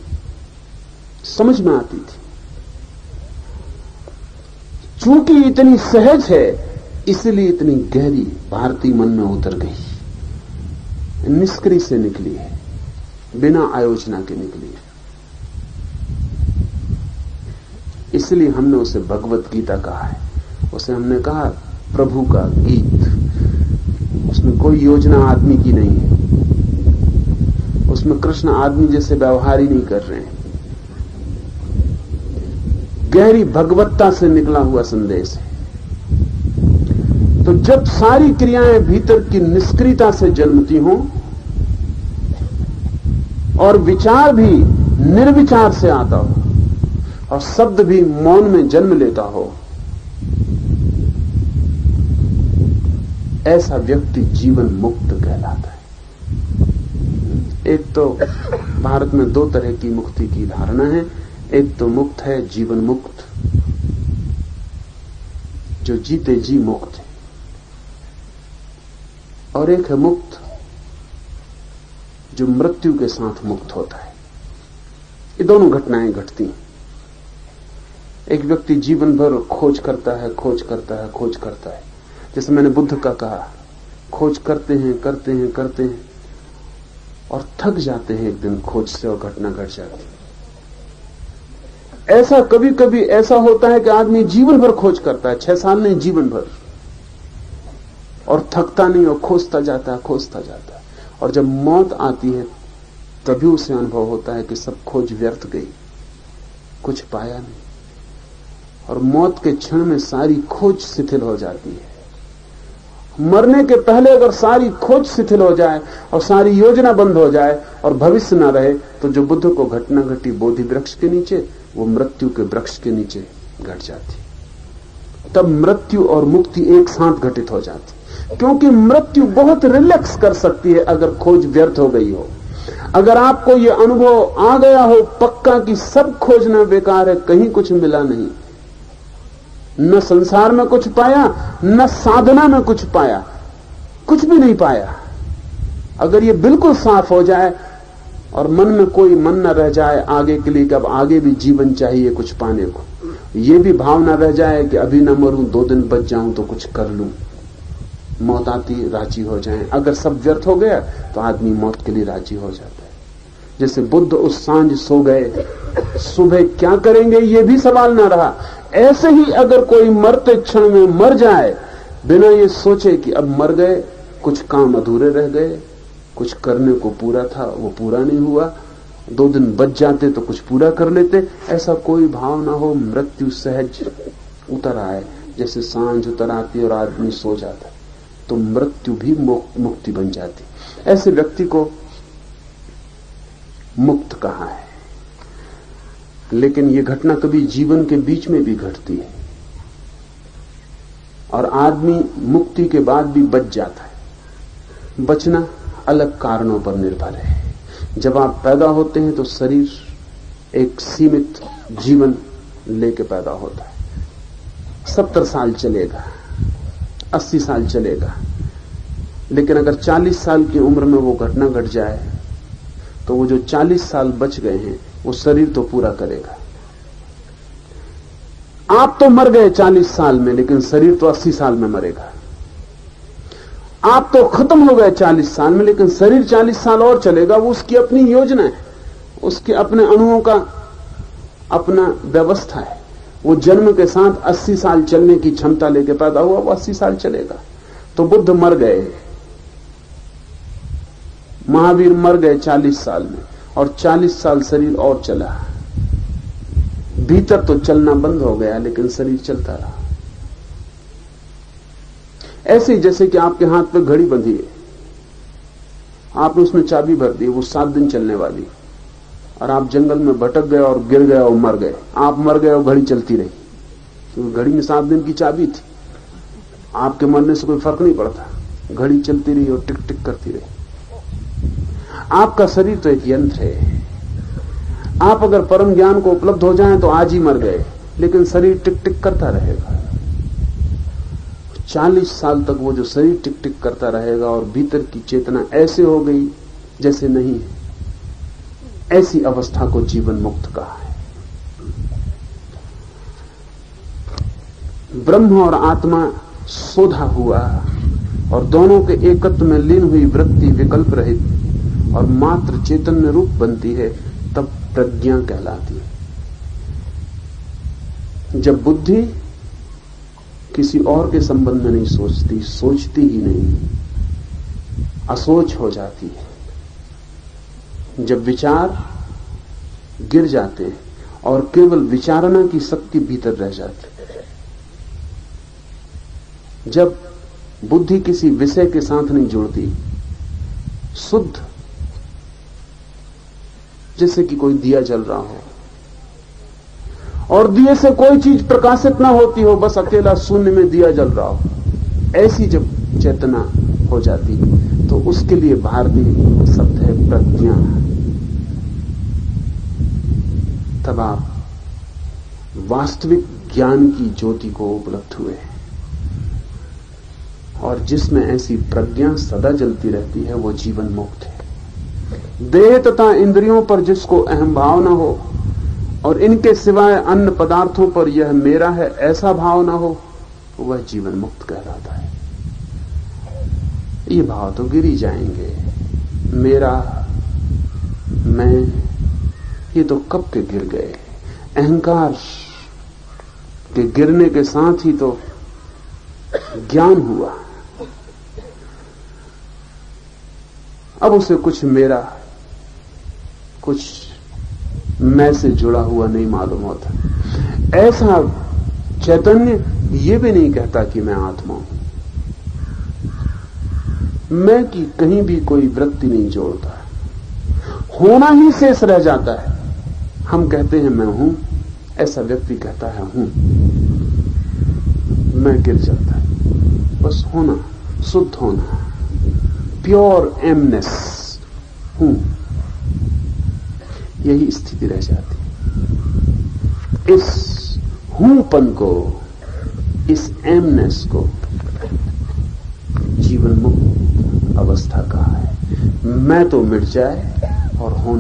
समझ में आती थी। चूंकि इतनी सहज है इसलिए इतनी गहरी भारतीय मन में उतर गई। निष्क्रिय से निकली है, बिना आयोजना के निकली है। इसलिए हमने उसे भगवत गीता कहा है। उसे हमने कहा प्रभु का गीत। उसमें कोई योजना आदमी की नहीं है, उसमें कृष्ण आदमी जैसे व्यवहार ही नहीं कर रहे हैं। गहरी भगवत्ता से निकला हुआ संदेश है। तो जब सारी क्रियाएं भीतर की निष्क्रियता से जन्मती हों और विचार भी निर्विचार से आता हो और शब्द भी मौन में जन्म लेता हो, ऐसा व्यक्ति जीवन मुक्त कहलाता है। एक तो भारत में दो तरह की मुक्ति की धारणा है। एक तो मुक्त है जीवन मुक्त, जो जीते जी मुक्त है, और एक है मुक्त जो मृत्यु के साथ मुक्त होता है। ये दोनों घटनाएं घटती हैं। एक व्यक्ति जीवन भर खोज करता है, खोज करता है, खोज करता है। जैसे मैंने बुद्ध का कहा, खोज करते हैं, करते हैं, करते हैं और थक जाते हैं एक दिन खोज से, और घटना घट जाती है। ऐसा कभी कभी ऐसा होता है कि आदमी जीवन भर खोज करता है, 6 साल नहीं, जीवन भर, और थकता नहीं, और खोजता जाता है, खोजता जाता है। और जब मौत आती है तभी उसे अनुभव होता है कि सब खोज व्यर्थ गई, कुछ पाया नहीं। और मौत के क्षण में सारी खोज शिथिल हो जाती है। मरने के पहले अगर सारी खोज शिथिल हो जाए और सारी योजना बंद हो जाए और भविष्य ना रहे, तो जो बुद्ध को घटना घटी बोधि वृक्ष के नीचे, वो मृत्यु के वृक्ष के नीचे घट जाती। तब मृत्यु और मुक्ति एक साथ घटित हो जाती, क्योंकि मृत्यु बहुत रिलैक्स कर सकती है अगर खोज व्यर्थ हो गई हो। अगर आपको यह अनुभव आ गया हो पक्का कि सब खोजना बेकार है, कहीं कुछ मिला नहीं, न संसार में कुछ पाया, न साधना में कुछ पाया, कुछ भी नहीं पाया, अगर ये बिल्कुल साफ हो जाए और मन में कोई मन न रह जाए आगे के लिए कि अब आगे भी जीवन चाहिए कुछ पाने को, ये भी भावना रह जाए कि अभी न मरूं, 2 दिन बच जाऊं तो कुछ कर लूं, मौत आती राजी हो जाए। अगर सब व्यर्थ हो गया तो आदमी मौत के लिए राजी हो जाता है। जैसे बुद्ध उस सांझ सो गए, सुबह क्या करेंगे ये भी सवाल ना रहा। ऐसे ही अगर कोई मरते क्षण में मर जाए बिना ये सोचे कि अब मर गए, कुछ काम अधूरे रह गए, कुछ करने को पूरा था वो पूरा नहीं हुआ, 2 दिन बच जाते तो कुछ पूरा कर लेते, ऐसा कोई भाव ना हो, मृत्यु सहज उतर आए जैसे सांझ उतर आती और आदमी सो जाता, तो मृत्यु भी मुक्ति बन जाती। ऐसे व्यक्ति को मुक्त कहा है। लेकिन यह घटना कभी जीवन के बीच में भी घटती है और आदमी मुक्ति के बाद भी बच जाता है। बचना अलग कारणों पर निर्भर है। जब आप पैदा होते हैं तो शरीर एक सीमित जीवन लेके पैदा होता है, 70 साल चलेगा, 80 साल चलेगा, लेकिन अगर 40 साल की उम्र में वो घटना घट जाए तो वो जो 40 साल बच गए हैं वो शरीर तो पूरा करेगा। आप तो मर गए 40 साल में, लेकिन शरीर तो 80 साल में मरेगा। आप तो खत्म हो गए 40 साल में, लेकिन शरीर 40 साल और चलेगा, वो उसकी अपनी योजना है। उसके अपने अणुओं का अपना व्यवस्था है। वो जन्म के साथ 80 साल चलने की क्षमता लेके पैदा हुआ, वो 80 साल चलेगा। तो बुद्ध मर गए, महावीर मर गए 40 साल में, और 40 साल शरीर और चला। भीतर तो चलना बंद हो गया, लेकिन शरीर चलता रहा। ऐसे जैसे कि आपके हाथ पे घड़ी बंधी है, आपने उसमें चाबी भर दी, वो 7 दिन चलने वाली, और आप जंगल में भटक गए और गिर गए और मर गए। आप मर गए और घड़ी चलती रही, क्योंकि घड़ी में 7 दिन की चाबी थी। आपके मरने से कोई फर्क नहीं पड़ता, घड़ी चलती रही और टिक टिक करती रही। आपका शरीर तो एक यंत्र है। आप अगर परम ज्ञान को उपलब्ध हो जाएं तो आज ही मर गए, लेकिन शरीर टिक टिक करता रहेगा। 40 साल तक वो जो शरीर टिक टिक करता रहेगा, और भीतर की चेतना ऐसे हो गई जैसे नहीं है। ऐसी अवस्था को जीवन मुक्त कहा है। ब्रह्म और आत्मा सोधा हुआ, और दोनों के एकत्व में लीन हुई वृत्ति विकल्प रहित और मात्र चैतन्य रूप बनती है, तब प्रज्ञा कहलाती है। जब बुद्धि किसी और के संबंध में नहीं सोचती, सोचती ही नहीं, असोच हो जाती है। जब विचार गिर जाते हैं और केवल विचारना की शक्ति भीतर रह जाती है, जब बुद्धि किसी विषय के साथ नहीं जुड़ती, शुद्ध, जैसे कि कोई दिया जल रहा हो और दिए से कोई चीज प्रकाशित ना होती हो, बस अकेला शून्य में दिया जल रहा हो, ऐसी जब चेतना हो जाती तो उसके लिए भारतीय शब्द है प्रज्ञा। तब आप वास्तविक ज्ञान की ज्योति को उपलब्ध हुए, और जिसमें ऐसी प्रज्ञा सदा जलती रहती है वो जीवन मुक्त है। देह तथा इंद्रियों पर जिसको अहम भाव न हो, और इनके सिवाय अन्य पदार्थों पर यह मेरा है ऐसा भाव ना हो, वह जीवन मुक्त कहलाता है। ये भाव तो गिर ही जाएंगे, मेरा, मैं, ये तो कब के गिर गए। अहंकार के गिरने के साथ ही तो ज्ञान हुआ। अब उसे कुछ मेरा, कुछ मैं से जुड़ा हुआ नहीं मालूम होता। ऐसा चैतन्य ये भी नहीं कहता कि मैं आत्मा हूं। मैं की कहीं भी कोई वृत्ति नहीं जोड़ता, होना ही शेष रह जाता है। हम कहते हैं मैं हूं, ऐसा व्यक्ति कहता है हूं, मैं गिर जाता है। बस होना, शुद्ध होना, प्योर एमनेस, हूं, यही स्थिति रह जाती। इस हूंपन को, इस एमनेस को जीवन मुक्त अवस्था कहा है। मैं तो मिट जाए और होना